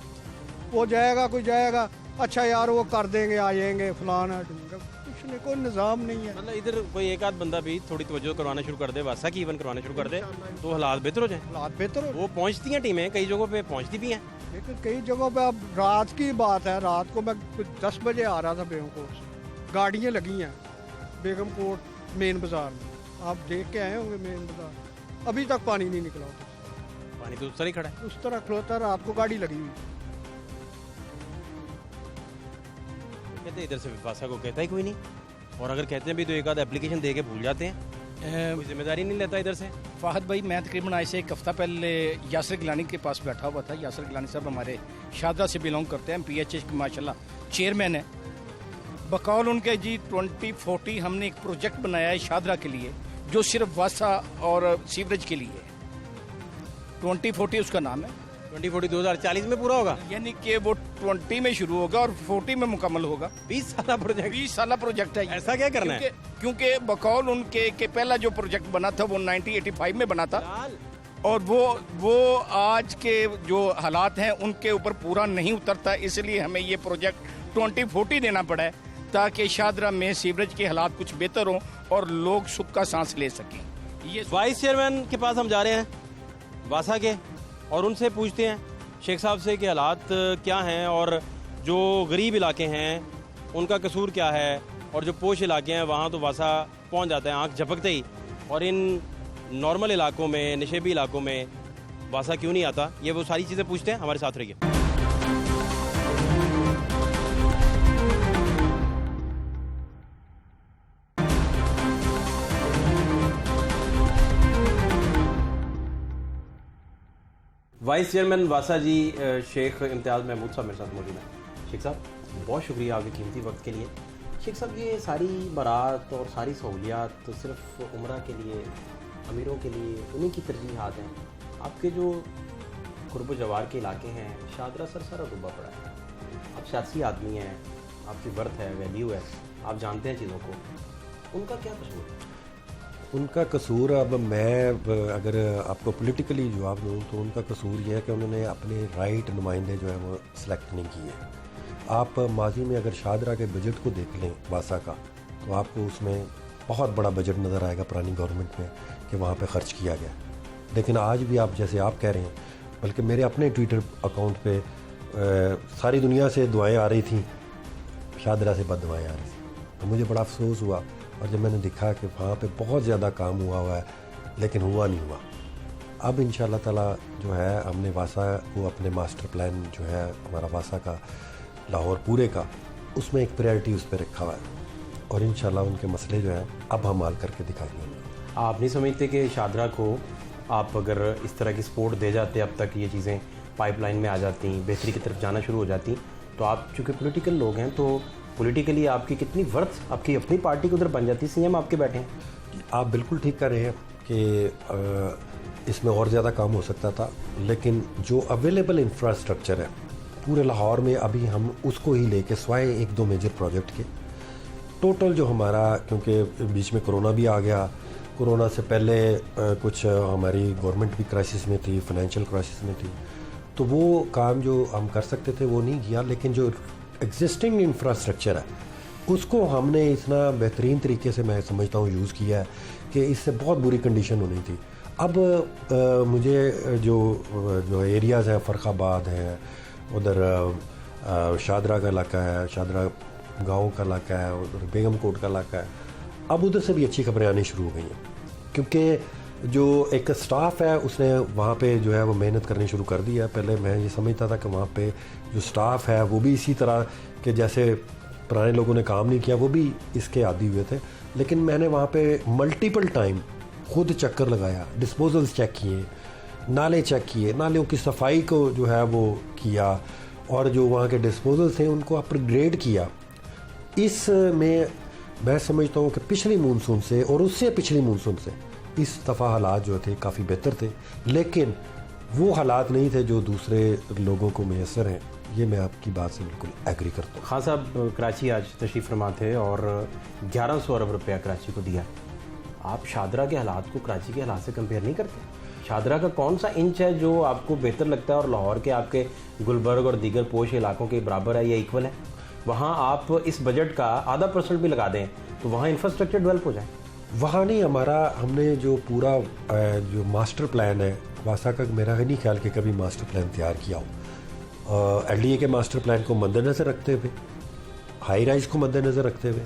वो जाएगा, कोई जाएगा, अच्छा यार वो कर देंगे, आएंगे फलाना ढूंढेगा, कुछ नहीं, कोई निज़ाम नहीं है। मतलब इधर कोई एक आध बंदा भी थोड़ी तवज्जो करवाना शुरू कर दे, वासा की इवन करवाना शुरू कर दे, तो हालात बेहतर हो जाए। हालात बेहतर हो, वो पहुंचती हैं टीमें, कई जगहों पे पहुंचती भी हैं, लेकिन कई जगहों पे अब रात की बात है, रात को मैं 10 बजे आ रहा था बेगम कोट से, गाड़ियाँ लगी हैं बेगम कोट मेन बाजार में, आप देख के आए होंगे मेन बाजार, अभी तक पानी नहीं निकला होता, पानी तो उस तरह ही खड़ा है, उस तरह खलोता है, रात को गाड़ी लगी हुई। कहते इधर से वासा को कहता ही कोई नहीं, और अगर कहते हैं भी तो एक आध एप्लीकेशन दे के भूल जाते हैं, कोई जिम्मेदारी नहीं लेता इधर से। फाहद भाई, मैं तकरीबन आज से एक हफ्ता पहले यासर गिलानी के पास बैठा हुआ था। यासर गिलानी साहब हमारे शादरा से बिलोंग करते हैं, PHS के माशाल्लाह चेयरमैन है। बकौल उनके जी 2040 हमने एक प्रोजेक्ट बनाया है शादरा के लिए, जो सिर्फ वासा और सीवरेज के लिए है। 2040 उसका नाम है। 2040 2040 में पूरा होगा, यानी कि वो 20 में शुरू होगा और 40 में मुकम्मल होगा। 20 साल प्रोजेक्ट, 20 साल प्रोजेक्ट है। ऐसा क्या करना है? क्योंकि बकौल उनके के पहला जो प्रोजेक्ट बना था वो 1985 में बना था, और वो आज के जो हालात हैं उनके ऊपर पूरा नहीं उतरता, इसलिए हमें ये प्रोजेक्ट 2040 देना पड़ा है, ताकि शादरा में सीवरेज के हालात कुछ बेहतर हों और लोग सुख का सांस ले सकें। ये वाइस चेयरमैन के पास हम जा रहे हैं वासा के, और उनसे पूछते हैं शेख साहब से कि हालात क्या हैं, और जो गरीब इलाके हैं उनका कसूर क्या है, और जो पोश इलाके हैं वहाँ तो वासा पहुँच जाता है आँख झपकते ही, और इन नॉर्मल इलाकों में, नशेबी इलाकों में वासा क्यों नहीं आता, ये वो सारी चीज़ें पूछते हैं। हमारे साथ रहिए। वाइस चेयरमैन वासा जी शेख इम्तियाज़ महमूद साहब मेरे साथ मौजूद हैं। शेख साहब, बहुत शुक्रिया आपके कीमती वक्त के लिए। शेख साहब, ये सारी बारात और सारी सहूलियात तो सिर्फ उम्रा के लिए, अमीरों के लिए, उन्हीं की तरजीहात हैं। आपके जो कुर्ब जवार के इलाके हैं, शादरा सारा डूबा पड़ा है। आप सियासी आदमी हैं, आपकी वर्थ है, वैल्यू है, आप जानते हैं चीज़ों को, उनका क्या कसूर है? उनका कसूर, अब मैं अगर आपको पॉलिटिकली जवाब दूँ तो उनका कसूर ये है कि उन्होंने अपने राइट नुमाइंदे जो है वो सिलेक्ट नहीं किए। आप माजी में अगर शादरा के बजट को देख लें वासा का, तो आपको उसमें बहुत बड़ा बजट नज़र आएगा पुरानी गवर्नमेंट में कि वहाँ पे ख़र्च किया गया। लेकिन आज भी आप जैसे आप कह रहे हैं, बल्कि मेरे अपने ट्विटर अकाउंट पे सारी दुनिया से दुआएं आ रही थी, शादरा से बद दुआएं आ रही थी, तो मुझे बड़ा अफसोस हुआ। और जब मैंने देखा कि वहाँ पे बहुत ज़्यादा काम हुआ है लेकिन हुआ नहीं हुआ, अब इंशाल्लाह ताला जो है हमने वासा को अपने मास्टर प्लान जो है हमारा वासा का, लाहौर पूरे का, उसमें एक प्रायोरिटी उस पर रखा हुआ है, और इंशाल्लाह उनके मसले जो हैं अब हम हल करके दिखाएंगे। आप नहीं समझते कि शादरा को आप अगर इस तरह की सपोर्ट दे जाते, अब तक ये चीज़ें पाइपलाइन में आ जाती, बेहतरी की तरफ जाना शुरू हो जाती, तो आप चूँकि पॉलिटिकल लोग हैं तो पॉलिटिकली आपकी कितनी वर्थ, आपकी अपनी पार्टी को उधर बन जाती, सीएम आपके बैठे हैं। आप बिल्कुल ठीक कर रहे हैं कि इसमें और ज़्यादा काम हो सकता था, लेकिन जो अवेलेबल इंफ्रास्ट्रक्चर है पूरे लाहौर में, अभी हम उसको ही लेके स्वाय 1-2 मेजर प्रोजेक्ट के टोटल जो हमारा, क्योंकि बीच में कोरोना भी आ गया, कोरोना से पहले कुछ हमारी गवर्नमेंट भी क्राइसिस में थी, फाइनेंशियल क्राइसिस में थी, तो वो काम जो हम कर सकते थे वो नहीं किया, लेकिन जो एग्जिस्टिंग इंफ्रास्ट्रक्चर है उसको हमने इतना बेहतरीन तरीके से, मैं समझता हूँ, यूज़ किया है कि इससे बहुत बुरी कंडीशन होनी थी। अब मुझे जो एरियाज़ हैं, फ़रखाबाद है, उधर शादरा का इलाका है, शादरा गाँव का इलाका है और बेगम कोट का इलाका है, अब उधर से भी अच्छी खबरें आनी शुरू हो गई हैं, क्योंकि जो एक स्टाफ है उसने वहाँ पे जो है वो मेहनत करनी शुरू कर दी है। पहले मैं ये समझता था कि वहाँ पे जो स्टाफ है वो भी इसी तरह के जैसे पुराने लोगों ने काम नहीं किया वो भी इसके आदी हुए थे, लेकिन मैंने वहाँ पे मल्टीपल टाइम खुद चक्कर लगाया, डिस्पोजल्स चेक किए, नाले चेक किए, नालियों की सफाई को जो है वो किया और जो वहाँ के डिस्पोजल्स थे उनको अपग्रेड किया। इसमें मैं समझता हूँ कि पिछली मानसून से और उससे पिछली मानसून से इस दफ़ा हालात जो थे काफ़ी बेहतर थे, लेकिन वो हालात नहीं थे जो दूसरे लोगों को मैसर हैं। ये मैं आपकी बात से बिल्कुल एग्री करता हूँ। खान साहब कराची आज तशरीफ़ फरमा थे और 1100 अरब रुपया कराची को दिया। आप शादरा के हालात को कराची के हालात से कंपेयर नहीं करते? शादरा का कौन सा इंच है जो आपको बेहतर लगता है और लाहौर के आपके गुलबर्ग और दीगर पोश इलाकों के बराबर है या इक्वल है? वहाँ आप इस बजट का आधा % भी लगा दें तो वहाँ इंफ्रास्ट्रक्चर डेवलप हो जाए। वहाँ नहीं, हमने जो पूरा जो मास्टर प्लान है वासा का, मेरा नहीं ख्याल कि कभी मास्टर प्लान तैयार किया हो। LDA के मास्टर प्लान को मद्देनज़र रखते हुए, हाई राइज को मद्देनज़र रखते हुए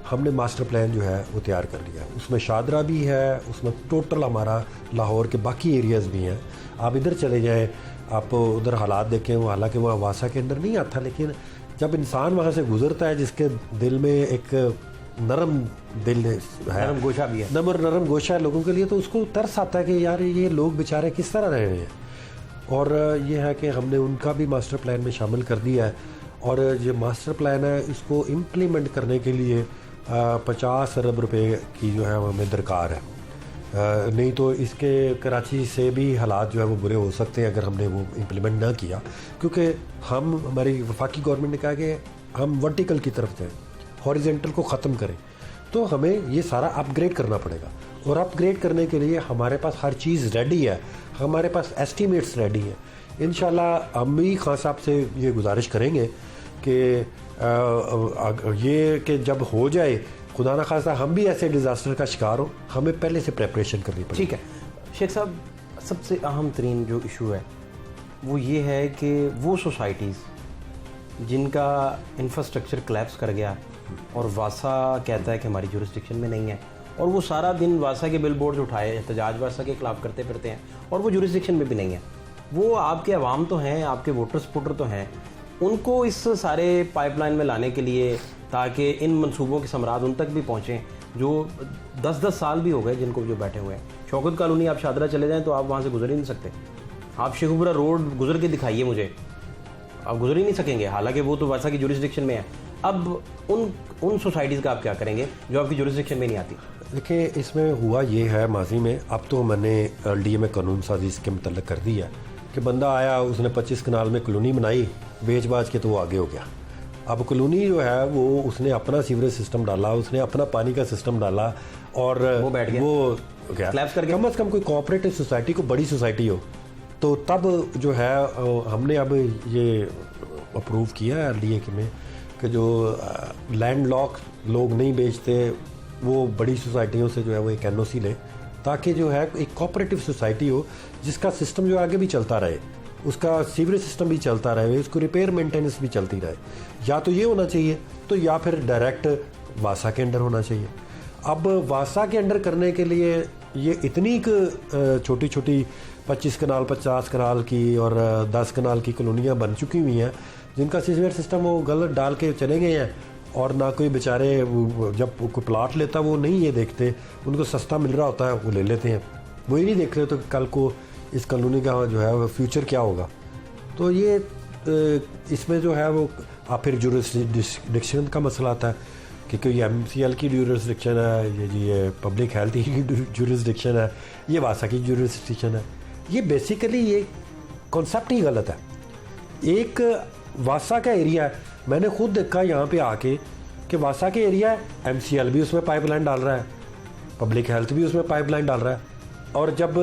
हमने मास्टर प्लान जो है वो तैयार कर लिया। उसमें शादरा भी है, उसमें टोटल हमारा लाहौर के बाकी एरियाज़ भी हैं। आप इधर चले जाएँ, आप उधर हालात देखें, वो हालांकि वहाँ वासा के अंदर नहीं आता, लेकिन जब इंसान वहाँ से गुजरता है जिसके दिल में एक नरम दिल है, नरम गोशा भी है, नरम गोशा है लोगों के लिए, तो उसको तरस आता है कि यार ये लोग बेचारे किस तरह रह रहे हैं। और ये है कि हमने उनका भी मास्टर प्लान में शामिल कर दिया है और ये मास्टर प्लान है इसको इम्प्लीमेंट करने के लिए 50 अरब रुपए की जो है हमें दरकार है। नहीं तो इसके कराची से भी हालात जो है वो बुरे हो सकते हैं अगर हमने वो इम्प्लीमेंट ना किया, क्योंकि हमारी वफाकी गवर्नमेंट ने कहा कि हम वर्टिकल की तरफ जाएँ, हॉरिजेंटल को ख़त्म करें, तो हमें ये सारा अपग्रेड करना पड़ेगा। और अपग्रेड करने के लिए हमारे पास हर चीज़ रेडी है, हमारे पास एस्टीमेट्स रेडी हैं। इंशाल्लाह हम भी खान साहब से ये गुजारिश करेंगे कि ये कि जब हो जाए, खुदा ना खास्ता हम भी ऐसे डिज़ास्टर का शिकार हो, हमें पहले से प्रेपरेशन करनी पड़ेगी। ठीक है शेख साहब, सबसे अहम तरीन जो इशू है वो ये है कि वो सोसाइटीज़ जिनका इंफ्रास्ट्रक्चर कोलैप्स कर गया और वासा कहता है कि हमारी जुरिस्डिक्शन में नहीं है, और वो सारा दिन वासा के बिल बोर्ड उठाए एहतजाज वासा के खिलाफ करते फिरते हैं और वो जुरिस्डिक्शन में भी नहीं है। वो आपके अवाम तो हैं, आपके वोटर सपोर्टर तो हैं, उनको इस सारे पाइपलाइन में लाने के लिए ताकि इन मंसूबों के समराद उन तक भी पहुँचें जो 10-10 साल भी हो गए जिनको जो बैठे हुए हैं। शौकत कॉलोनी आप शादरा चले जाएँ तो आप वहाँ से गुजर ही नहीं सकते। आप शेखुपुरा रोड गुजर के दिखाइए मुझे, आप गुजर ही नहीं सकेंगे, हालांकि वो तो वासा की जुरिस्डिक्शन में है। अब उन सोसाइटीज़ का आप क्या करेंगे जो आपकी जुरिस्डिक्शन में नहीं आती? देखिए, इसमें हुआ ये है माजी में, अब तो मैंने LDA में कानून साजी इसके मतलब कर दी है कि बंदा आया, उसने 25 कनाल में कॉलोनी बनाई, बेच बाज के तो वो आगे हो गया। अब कॉलोनी जो है वो उसने अपना सीवरेज सिस्टम डाला, उसने अपना पानी का सिस्टम डाला और वो बैठ गया, वो क्या कम से कम कोई कोऑपरेटिव सोसाइटी को, बड़ी सोसाइटी हो, तो तब जो है हमने अब ये अप्रूव किया है LDA के में कि जो लैंड लॉक लोग नहीं बेचते वो बड़ी सोसाइटियों से जो है वो एक NOC ले, ताकि जो है एक कोऑपरेटिव सोसाइटी हो जिसका सिस्टम जो आगे भी चलता रहे, उसका सीवरेज सिस्टम भी चलता रहे, उसको रिपेयर मेंटेनेंस भी चलती रहे। या तो ये होना चाहिए, तो या फिर डायरेक्ट वासा के अंडर होना चाहिए। अब वासा के अंडर करने के लिए ये इतनी छोटी छोटी 25 कनाल 50 कनाल की और 10 कनाल की कॉलोनियाँ बन चुकी हुई हैं जिनका सीवरेज सिस्टम वो गलत डाल के चले गए हैं, और ना कोई बेचारे जब कोई प्लाट लेता वो नहीं ये देखते, उनको सस्ता मिल रहा होता है वो ले लेते हैं, वो ही नहीं देख रहे तो कल को इस कॉलोनी का जो है वो फ्यूचर क्या होगा। तो ये इसमें जो है वो आप फिर जुरिस्डिक्शन का मसला आता है कि कोई MCL की जुरिस्डिक्शन है, ये पब्लिक हेल्थ की जुरिस्डिक्शन है, ये वासा की जुरिस्डिक्शन है। ये बेसिकली ये कॉन्सेप्ट ही गलत है। एक वासा का एरिया है, मैंने खुद देखा यहाँ पे आके कि वासा के एरिया है, MCL भी उसमें पाइपलाइन डाल रहा है, पब्लिक हेल्थ भी उसमें पाइपलाइन डाल रहा है, और जब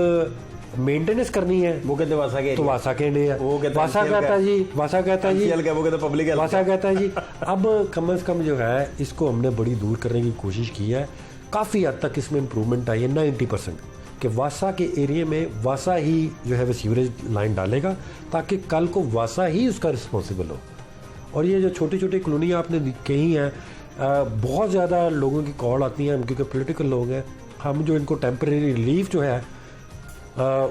मेंटेनेंस करनी है वो कहते वासा के, तो वासा के एरिया, वो कहते वासा कहता है जी, वासा कहता है जी, वो कहते पब्लिक हेल्थ, वासा कहता है जी। अब कम से कम जो है इसको हमने बड़ी दूर करने की कोशिश की है, काफ़ी हद तक इसमें इम्प्रूवमेंट आई है 90%, कि वासा के एरिया में वासा ही जो है वो सीवरेज लाइन डालेगा ताकि कल को वासा ही उसका रिस्पॉन्सिबल हो। और ये जो छोटी छोटी कॉलोनियाँ आपने कही हैं, बहुत ज़्यादा लोगों की कॉल आती हैं, क्योंकि पॉलिटिकल लोग हैं, हम जो इनको टेम्परेरी रिलीफ जो है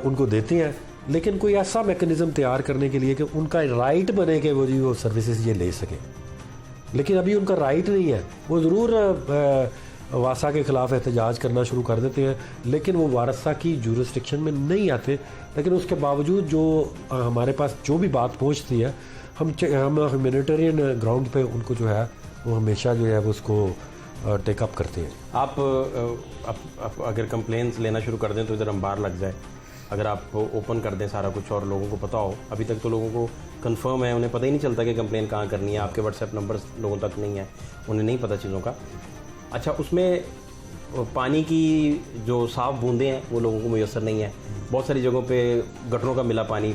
उनको देते हैं, लेकिन कोई ऐसा मैकेनिज़्म तैयार करने के लिए कि उनका राइट बने कि वो जी वो सर्विसेज ये ले सकें, लेकिन अभी उनका राइट नहीं है। वो ज़रूर वासा के ख़िलाफ़ एहतजाज करना शुरू कर देते हैं, लेकिन वो वारसा की जुरिस्डिक्शन में नहीं आते। लेकिन उसके बावजूद जो हमारे पास जो भी बात पहुंचती है, हम ह्यूमैनिटेरियन ग्राउंड पे उनको जो है वो हमेशा जो है वो उसको टेकअप करते हैं। आप अगर कंप्लेंट्स लेना शुरू कर दें तो इधर अंबार लग जाए, अगर आप ओपन कर दें सारा कुछ और लोगों को पता हो। अभी तक तो लोगों को कंफर्म है, उन्हें पता ही नहीं चलता कि कंप्लेन कहाँ करनी है, आपके व्हाट्सएप नंबर लोगों तक नहीं है, उन्हें नहीं पता चीज़ों का। अच्छा, उसमें पानी की जो साफ़ बूंदें हैं वो लोगों को मुयसर नहीं है। बहुत सारी जगहों पे गटरों का मिला पानी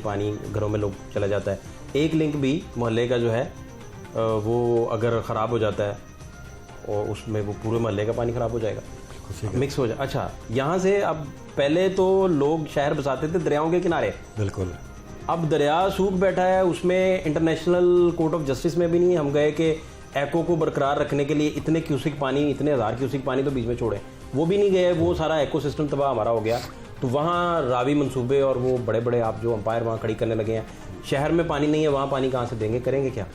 घरों में लोग चला जाता है। एक लिंक भी मोहल्ले का जो है वो अगर ख़राब हो जाता है और उसमें वो पूरे मोहल्ले का पानी ख़राब हो जाएगा, मिक्स हो जाए। अच्छा, यहाँ से अब पहले तो लोग शहर बसाते थे दरियाओं के किनारे, बिल्कुल, अब दरिया सूख बैठा है, उसमें इंटरनेशनल कोर्ट ऑफ जस्टिस में भी नहीं हम गए कि एको को बरकरार रखने के लिए इतने क्यूसिक पानी, इतने हज़ार क्यूसिक पानी तो बीच में छोड़े, वो भी नहीं गए। वो सारा एको सिस्टम तबाह हमारा हो गया। तो वहाँ रावी मंसूबे और वो बड़े बड़े आप जो अंपायर वहाँ खड़ी करने लगे हैं, शहर में पानी नहीं है, वहाँ पानी कहाँ से देंगे, करेंगे क्या?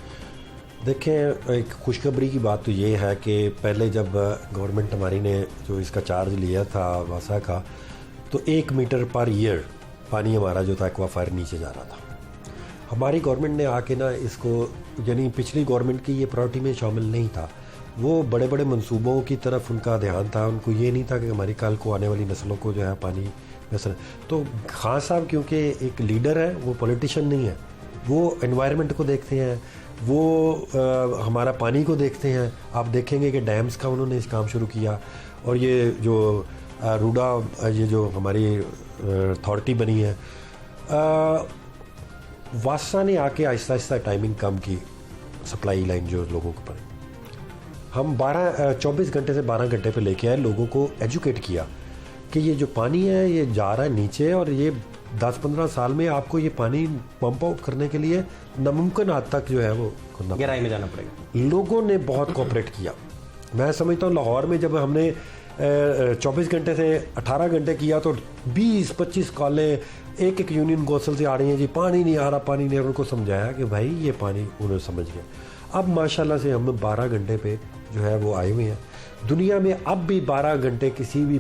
देखें, एक खुशखबरी की बात तो ये है कि पहले जब गवर्नमेंट हमारी ने जो इसका चार्ज लिया था वासा का, तो 1 मीटर पर ईयर पानी हमारा जो था एक्वाफायर नीचे जा रहा था। हमारी गवर्नमेंट ने आके ना इसको, यानी पिछली गवर्नमेंट की ये प्रायोरिटी में शामिल नहीं था। वो बड़े बड़े मंसूबों की तरफ उनका ध्यान था, उनको ये नहीं था कि हमारी कल को आने वाली नस्लों को जो है पानी नस्ल। तो खान साहब क्योंकि एक लीडर है, वो पॉलिटिशियन नहीं है, वो एनवायरनमेंट को देखते हैं, वो हमारा पानी को देखते हैं। आप देखेंगे कि डैम्स का उन्होंने इस काम शुरू किया, और ये जो रूडा, ये जो हमारी अथॉरिटी बनी है, वासा ने आके आहिस्ता आहिस्ता टाइमिंग कम की, सप्लाई लाइन जो लोगों को पड़े। हम 24 घंटे से 12 घंटे पे लेके आए, लोगों को एजुकेट किया कि ये जो पानी है ये जा रहा है नीचे, और ये 10-15 साल में आपको ये पानी पंप आउट करने के लिए नामुमकिन हद तक जो है वो गहराई में जाना पड़ेगा। लोगों ने बहुत कोऑपरेट किया। मैं समझता हूँ लाहौर में जब हमने 24 घंटे से 18 घंटे किया तो 20-25 कॉलें एक यूनियन कौंसिल से आ रही हैं, जी पानी नहीं आ रहा, पानी नहीं। उनको समझाया कि भाई ये पानी, उन्होंने समझ गया। अब माशाल्लाह से हम 12 घंटे पे जो है वो आए हुए हैं। दुनिया में अब भी 12 घंटे किसी भी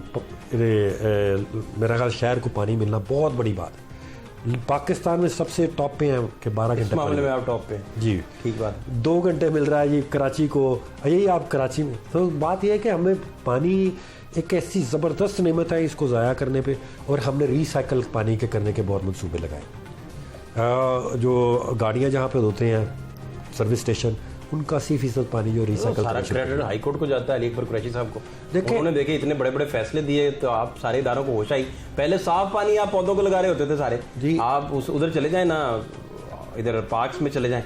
मेरा ख्याल शहर को पानी मिलना बहुत बड़ी बात है। पाकिस्तान में सबसे टॉप पे हैं कि 12 घंटे मामले में आप टॉप पे जी, ठीक बात। 2 घंटे मिल रहा है जी कराची को, यही आप कराची में। तो बात यह है कि हमें पानी एक ऐसी ज़बरदस्त नेमत है, इसको ज़ाया करने पे, और हमने रिसाइकल पानी के करने के बहुत मंसूबे लगाए। जो गाड़ियाँ जहाँ पे धोते हैं, सर्विस स्टेशन, उनका 80% पानी जो रिसाइकल सारा क्रेडिट हाई कोर्ट को जाता है, अली अकबर कुरैशी साहब को। उन्होंने देखे इतने बड़े बड़े फैसले दिए, तो आप सारे इदारों को होश आई। पहले साफ पानी आप पौधों को लगा रहे होते थे सारे जी, आप उधर चले जाए ना, इधर पार्क्स में चले जाएं,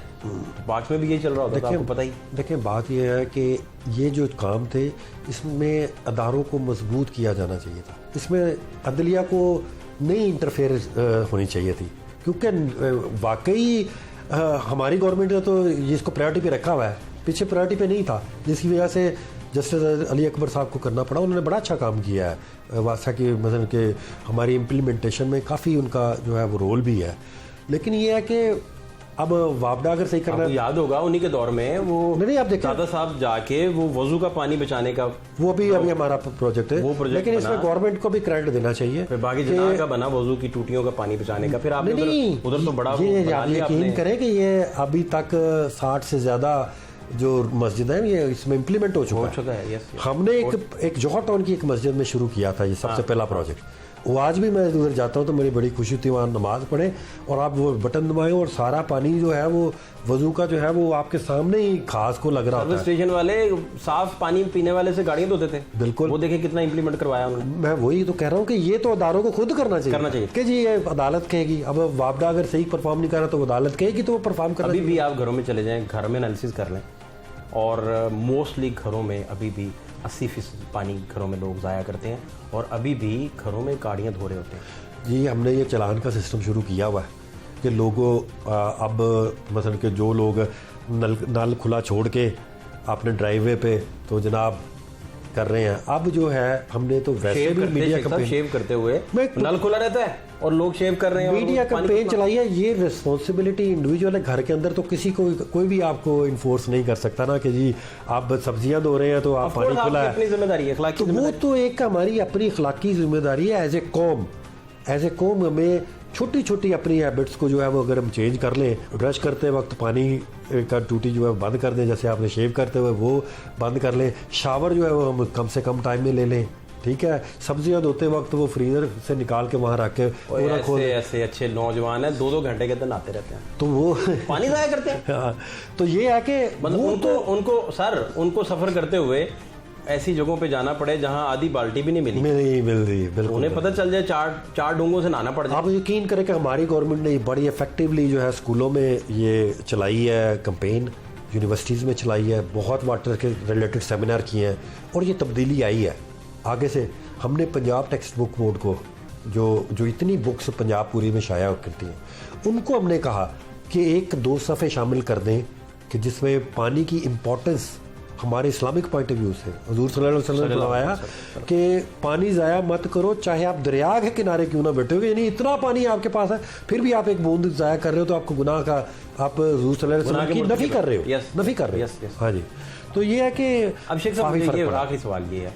पार्क्स में भी यही चल रहा होता है, आपको पता ही। देखिए, बात यह है कि ये जो काम थे, इसमें अदारों को मजबूत किया जाना चाहिए था। इसमें अदलिया को नहीं इंटरफेयर होनी चाहिए थी, क्योंकि वाकई हमारी गवर्नमेंट ने तो इसको प्रायोरिटी पे रखा हुआ है, पीछे प्रायोरिटी पे नहीं था, जिसकी वजह से जस्टिस अली अकबर साहब को करना पड़ा। उन्होंने बड़ा अच्छा काम किया है वासा की, मतलब कि हमारी इम्प्लीमेंटेशन में काफ़ी उनका जो है वो रोल भी है। लेकिन ये है कि अब वापडा अगर सही करना, याद होगा उन्हीं के दौर में वो नहीं, आप देखिए दादा साहब जाके वो वजू का पानी बचाने का, वो भी अभी हमारा प्रोजेक्ट है, वो प्रोजेक्ट, लेकिन इसमें गवर्नमेंट को भी क्रेडिट देना चाहिए। फिर बाकी जना का बना वजू की टूटियों का पानी बचाने का, फिर आपने उधर तो बड़ा यकीन करें कि ये अभी तक 60 से ज़्यादा जो मस्जिद है ये इसमें इम्प्लीमेंट हो चुका है। हमने एक जौहर टाउन की एक मस्जिद में शुरू किया था ये सबसे पहला प्रोजेक्ट। वो आज भी मैं उधर जाता हूँ तो मेरी बड़ी खुशी होती है, वहाँ नमाज पढ़े और आप वो बटन दबाएं और सारा पानी जो है वो वजू का जो है वो आपके सामने ही खास को लग रहा होता है। स्टेशन वाले साफ पानी पीने वाले से गाड़ियाँ धोते थे, बिल्कुल, वो देखें कितना इंप्लीमेंट करवाया उन्होंने। मैं वही तो कह रहा हूँ कि ये तो अदारों को खुद करना चाहिए कि जी ये अदालत कहेगी। अब वापडा अगर सही परफॉर्म नहीं कर रहा तो अदालत कहेगी तो वो परफॉर्म करना। अभी भी आप घरों में चले जाएँ, घर में एनालिसिस कर लें, और मोस्टली घरों में अभी भी 80% पानी घरों में लोग ज़ाया करते हैं, और अभी भी घरों में गाड़ियाँ धो रहे होते हैं। जी, हमने ये चालान का सिस्टम शुरू किया हुआ है कि लोगों अब मतलब कि जो लोग नल खुला छोड़ के अपने ड्राइववे पे तो जनाब कर रहे हैं। अब जो है हमने तो वैसे भी मीडिया कैंपेन शेव करते हुए नल खुला रहता है और लोग शेव कर रहे हैं, मीडिया कैंपेन चलाई है। ये रिस्पॉन्सिबिलिटी इंडिविजुअल है, घर के अंदर तो किसी को कोई भी आपको इन्फोर्स नहीं कर सकता ना कि जी आप सब्जियां धो रहे हैं तो आप पानी खुला है। अपनी जिम्मेदारी है, अखलाकी तो वो तो एक हमारी अपनी अखलाकी जिम्मेदारी है। एज ए कौम हमें छोटी छोटी अपनी हैबिट्स को जो है वो अगर हम चेंज कर लें, ब्रश करते वक्त पानी का टूटी जो है बंद कर दें, जैसे आपने शेव करते हुए वो बंद कर लें, शावर जो है वो हम कम से कम टाइम में ले लें, ठीक है। सब्जियां धोते वक्त वो फ्रीजर से निकाल के वहां रख के ऐसे अच्छे नौजवान है 2-2 घंटे के अंदर नहाते रहते हैं, तो वो पानी ज़ाया करते हैं। हाँ, तो ये है कि मतलब उनको सफ़र करते हुए ऐसी जगहों पे जाना पड़े जहां आधी बाल्टी भी नहीं मिली, बिल्कुल उन्हें पता चल जाए चार डूंगों से नहाना पड़ जाए। आप यकीन करें कि हमारी गवर्नमेंट ने बड़ी इफेक्टिवली जो है स्कूलों में ये चलाई है कैंपेन, यूनिवर्सिटीज़ में चलाई है, बहुत वाटर के रिलेटेड सेमिनार किए हैं और ये तब्दीली आई है आगे से। हमने पंजाब टेक्स्ट बुक बोर्ड को जो इतनी बुक्स पंजाब पूरी में शाया करती हैं, उनको हमने कहा कि 1-2 सफ़े शामिल कर दें कि जिसमें पानी की इम्पोर्टेंस हमारे इस्लामिक पॉइंट ऑफ व्यू से हुजूर सल्लल्लाहु अलैहि वसल्लम ने फरमाया कि पानी ज़ाया मत करो, चाहे आप दरिया के किनारे क्यों ना बैठे हो, यानी इतना पानी आपके पास है फिर भी आप एक बूंद ज़ाया कर रहे हो तो आपको गुनाह का आप हुजूर सल्लल्लाहु अलैहि वसल्लम की नफ़ी कर रहे हो, नफ़ी कर रहे हो। हाँ जी, तो ये है कि अब शेख साहब ये आखिरी सवाल ये है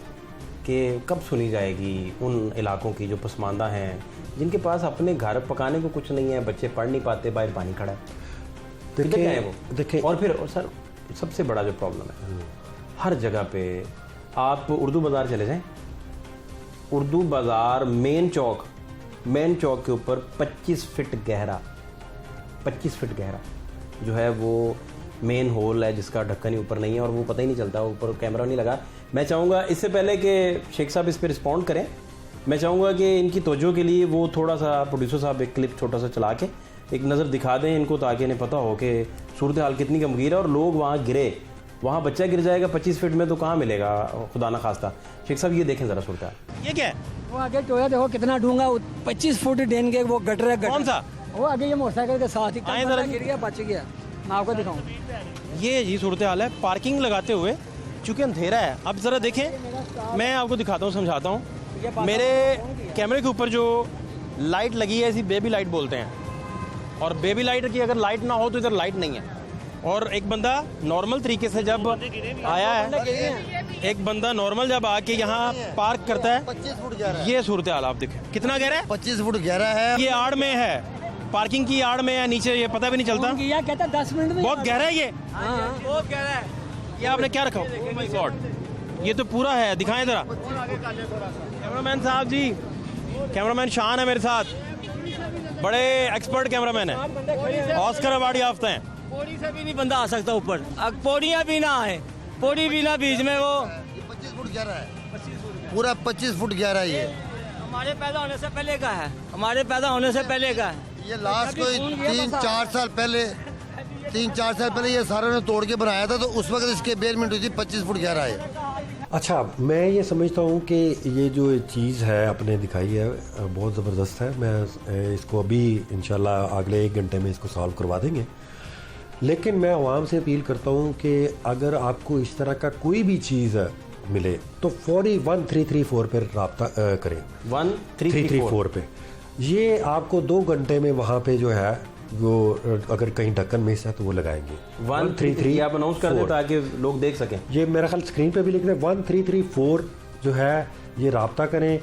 कि कब सुनी जाएगी उन इलाकों की जो पसमानदा हैं, जिनके पास अपने घर पकाने को कुछ नहीं है, बच्चे पढ़ नहीं पाते, बाहर पानी खड़ा है, देखिए और फिर सर सबसे बड़ा जो प्रॉब्लम है, हर जगह पे आप उर्दू बाज़ार चले जाएं, उर्दू बाज़ार मेन चौक के ऊपर 25 फीट गहरा जो है वो मेन होल है जिसका ढक्कन ही ऊपर नहीं है और वो पता ही नहीं चलता, ऊपर कैमरा नहीं लगा। मैं चाहूँगा इससे पहले कि शेख साहब इस पर रिस्पॉन्ड करें, मैं चाहूँगा कि इनकी तवज्जो के लिए वो थोड़ा सा प्रोड्यूसर साहब एक क्लिप छोटा सा चला के एक नज़र दिखा दें इनको, ताकि इन्हें पता हो कि सूरत हाल कितनी गमगीर है और लोग वहाँ गिरे, वहाँ बच्चा गिर जाएगा 25 फीट में तो कहाँ मिलेगा खुदा ना खास्ता। शेख साहब ये देखें ज़रा सूरत हाल, ये क्या है? वो आगे टोया देखो कितना डूंगा, 25 फुट डेन के वो गटर है। कौन सा? वो आगे ये मोटरसाइकिल के साथ ही गिर गया, बच गया। मैं आपको दिखाऊँ, ये जी सूरत हाल है पार्किंग लगाते हुए, चूँकि अंधेरा है। अब ज़रा देखें, मैं आपको दिखाता हूँ, समझाता हूँ। मेरे कैमरे के ऊपर जो लाइट लगी है इसी बेबी लाइट बोलते हैं, और बेबी लाइट की अगर लाइट ना हो तो इधर लाइट नहीं है। और एक बंदा नॉर्मल तरीके से जब आया है, एक बंदा नॉर्मल जब आके यहाँ पार्क करता है, 25 फुट गहरा है। ये सूरत हाल आप देखें कितना गहरा है, 25 फुट गहरा है। ये आड़ में है, पार्किंग की आड़ में है, नीचे ये पता भी नहीं चलता, कहता 10 मिनट में। बहुत गहरा है ये, बहुत गहरा है। ये आपने क्या रखा? ओह माय गॉड, ये तो पूरा है, दिखाएं जरा। कैमरामैन साहब जी, कैमरामैन शान है मेरे साथ, बड़े एक्सपर्ट कैमरामैन है, ऑस्कर अवार्ड याफ्ता हैं। पौड़ी से भी नहीं बंदा आ सकता ऊपर, पौड़ियाँ भी ना आए, पौड़ी भी ना बीच में, वो 25 फुट गहरा है, पूरा 25 फुट गहरा है। ये हमारे पैदा होने से पहले का है, हमारे पैदा होने से पहले का है। ये लास्ट कोई 3-4 साल पहले ये सारों ने तोड़ के बनाया था, तो उस वक्त इसके बेसमेंट हुई थी, 25 फुट गहरा है। अच्छा, मैं ये समझता हूँ कि ये जो चीज़ है आपने दिखाई है बहुत ज़बरदस्त है। मैं इसको अभी इंशाल्लाह अगले 1 घंटे में इसको सॉल्व करवा देंगे, लेकिन मैं आवाम से अपील करता हूँ कि अगर आपको इस तरह का कोई भी चीज़ मिले तो फौरी 1334 पर रब्ता करें, 1334 पे। ये आपको 2 घंटे में वहाँ पे जो है वो अगर कहीं ढक्कन मिस है तो वो लगाएंगे। 133 आप अनाउंस कर दें ताकि लोग देख सकें। ये मेरा ख्याल स्क्रीन पे भी लिख रहे हैं 1334 जो है, ये रब्ता करें।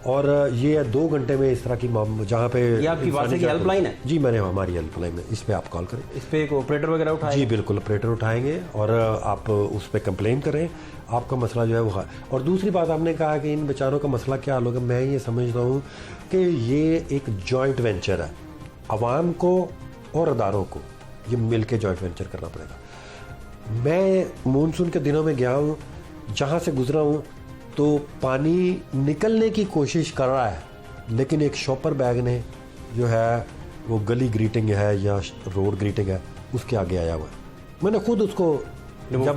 और ये 2 घंटे में इस तरह की जहाँ पे ये आपकी वासे की हेल्पलाइन है जी, मैंने हमारी हेल्पलाइन है, इस पे आप कॉल करें, इस पे एक ऑपरेटर वगैरह उठाएंगे जी, बिल्कुल ऑपरेटर उठाएंगे और आप उस पर कंप्लेन करें, आपका मसला जो है वो। और दूसरी बात आपने कहा कि इन बेचारों का मसला क्या हल होगा, मैं ये समझता हूँ कि ये एक जॉइंट वेंचर है, आवाम को और अदारों को ये मिल के जॉइंट वेंचर करना पड़ेगा। मैं मानसून के दिनों में गया हूँ, जहाँ से गुजरा हूँ तो पानी निकलने की कोशिश कर रहा है, लेकिन एक शॉपर बैग ने जो है वो गली ग्रीटिंग है या रोड ग्रीटिंग है उसके आगे आया हुआ है। मैंने खुद उसको जब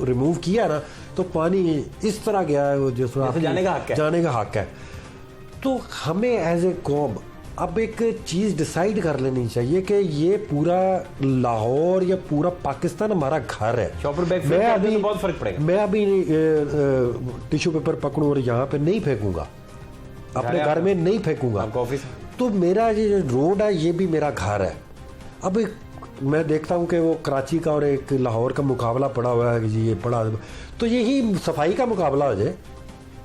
रिमूव किया ना तो पानी इस तरह गया है, जिस जाने का हक है। तो हमें एज ए कौम अब एक चीज़ डिसाइड कर लेनी चाहिए कि ये पूरा लाहौर या पूरा पाकिस्तान हमारा घर है। शॉपर बैग मैं अभी तो बहुत फर्क पड़ेगा। मैं अभी टिश्यू पेपर पकड़ूं और यहाँ पे नहीं फेंकूंगा, अपने घर में नहीं फेंकूंगा। ऑफिस तो मेरा ये रोड है, ये भी मेरा घर है। अब मैं देखता हूँ कि वो कराची का और एक लाहौर का मुकाबला पड़ा हुआ है कि जी ये पड़ा, तो यही सफाई का मुकाबला हो जाए,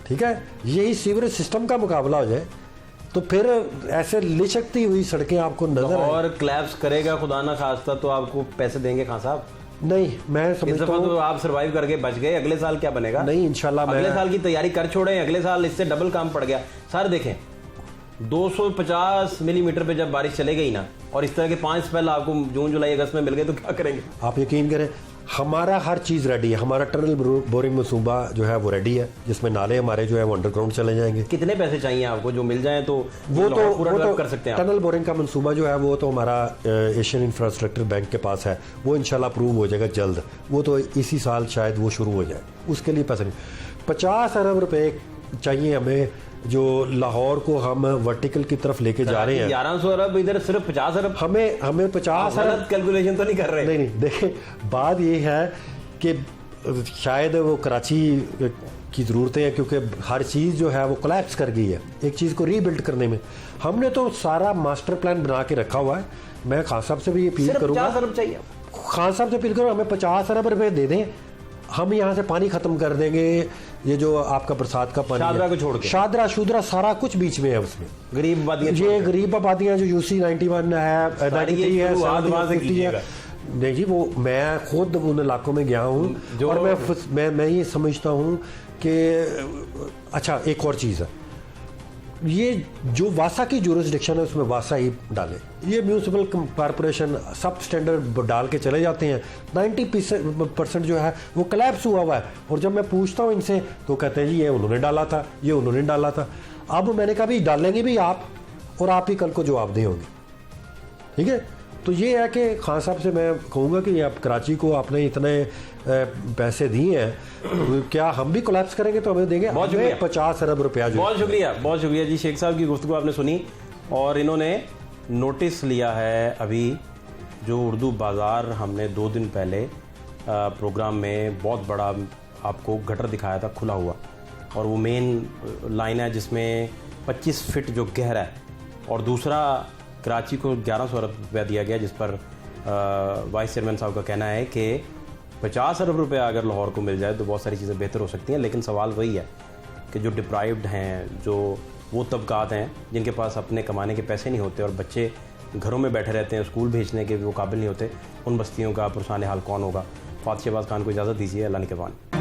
ठीक है, यही सीवरेज सिस्टम का मुकाबला हो जाए, तो फिर ऐसे लिचकती हुई सड़कें आपको नजर और क्लैप्स करेगा खुदा ना खास्ता तो आपको पैसे देंगे खान साहब? नहीं, मैं समझता हूं तो आप सरवाइव करके बच गए, अगले साल क्या बनेगा? नहीं, इंशाल्लाह अगले साल की तैयारी कर छोड़ें, अगले साल इससे डबल काम पड़ गया। सर देखें 250 मिलीमीटर पे जब बारिश चले गई ना, और इस तरह के 5 स्पेल आपको जून जुलाई अगस्त में मिल गए तो क्या करेंगे? आप यकीन करें, हमारा हर चीज़ रेडी है। हमारा टनल बोरिंग मनसूबा जो है वो रेडी है, जिसमें नाले हमारे जो है वो अंडरग्राउंड चले जाएंगे। कितने पैसे चाहिए आपको जो मिल जाए तो वो तो कर सकते हैं? टनल बोरिंग का मनसूबा जो है वो तो हमारा एशियन इंफ्रास्ट्रक्चर बैंक के पास है, वो इंशाल्लाह अप्रूव हो जाएगा जल्द। वो तो इसी साल शायद वो शुरू हो जाए, उसके लिए पैसे नहीं। 50 अरब रुपए चाहिए हमें, जो लाहौर को हम वर्टिकल की तरफ लेके जा रहे हैं। 1100 अरब इधर सिर्फ 50 अरब, हमें 50 अरब कैलकुलेशन तो नहीं कर रहे? नहीं, देखें बात ये है कि शायद वो कराची की ज़रूरतें हैं, क्योंकि हर चीज़ जो है वो कोलैप्स कर गई है एक चीज़ को रीबिल्ड करने में। हमने तो सारा मास्टर प्लान बना के रखा हुआ है। मैं खान साहब से भी अपील करूँगा, 50 अरब चाहिए खान साहब से अपील करूँ, हमें 50 अरब रुपये दे दें, हम यहाँ से पानी खत्म कर देंगे। ये जो आपका बरसात का पानी शादरा को छोड़ के, शादरा शुदरा सारा कुछ बीच में है, उसमें गरीब आबादियां, ये गरीब आबादियां जो UC 91 है, 93 है, नहीं जी, वो मैं खुद उन इलाकों में गया हूँ और मैं ये समझता हूँ कि अच्छा एक और चीज़ है, ये जो वासा की जुरिस्डिक्शन है उसमें वासा ही डाले। ये म्यूनिसिपल कॉरपोरेशन सब स्टैंडर्ड डाल के चले जाते हैं। 90% जो है वो कोलैप्स हुआ है, और जब मैं पूछता हूँ इनसे तो कहते हैं जी ये उन्होंने डाला था, ये उन्होंने डाला था। अब मैंने कहा भी डालेंगे भी आप, और आप ही कल को जवाबदेह होंगे, ठीक है। तो ये है कि खान साहब से मैं कहूँगा कि आप कराची को आपने इतने पैसे दिए हैं, तो क्या हम भी कोलैप्स करेंगे तो हमें देंगे? बहुत शुक्रिया, 50 अरब रुपया। बहुत शुक्रिया जी। शेख साहब की गुफ्तगू आपने सुनी, और इन्होंने नोटिस लिया है अभी जो उर्दू बाज़ार हमने 2 दिन पहले प्रोग्राम में बहुत बड़ा आपको गटर दिखाया था खुला हुआ, और वो मेन लाइन है जिसमें 25 फीट जो गहरा है, और दूसरा कराची को 1100 अरब रुपया दिया गया, जिस पर वाइस चेयरमैन साहब का कहना है कि 50 अरब रुपया अगर लाहौर को मिल जाए तो बहुत सारी चीज़ें बेहतर हो सकती हैं। लेकिन सवाल वही है कि जो डिप्राइव्ड हैं, जो वो तबकात हैं जिनके पास अपने कमाने के पैसे नहीं होते और बच्चे घरों में बैठे रहते हैं, स्कूल भेजने के वो काबिल नहीं होते, उन बस्तियों का पुरसाने हाल कौन होगा? फातिह शहबाज खान को इजाज़त दीजिए, अल्लाह निगहबान।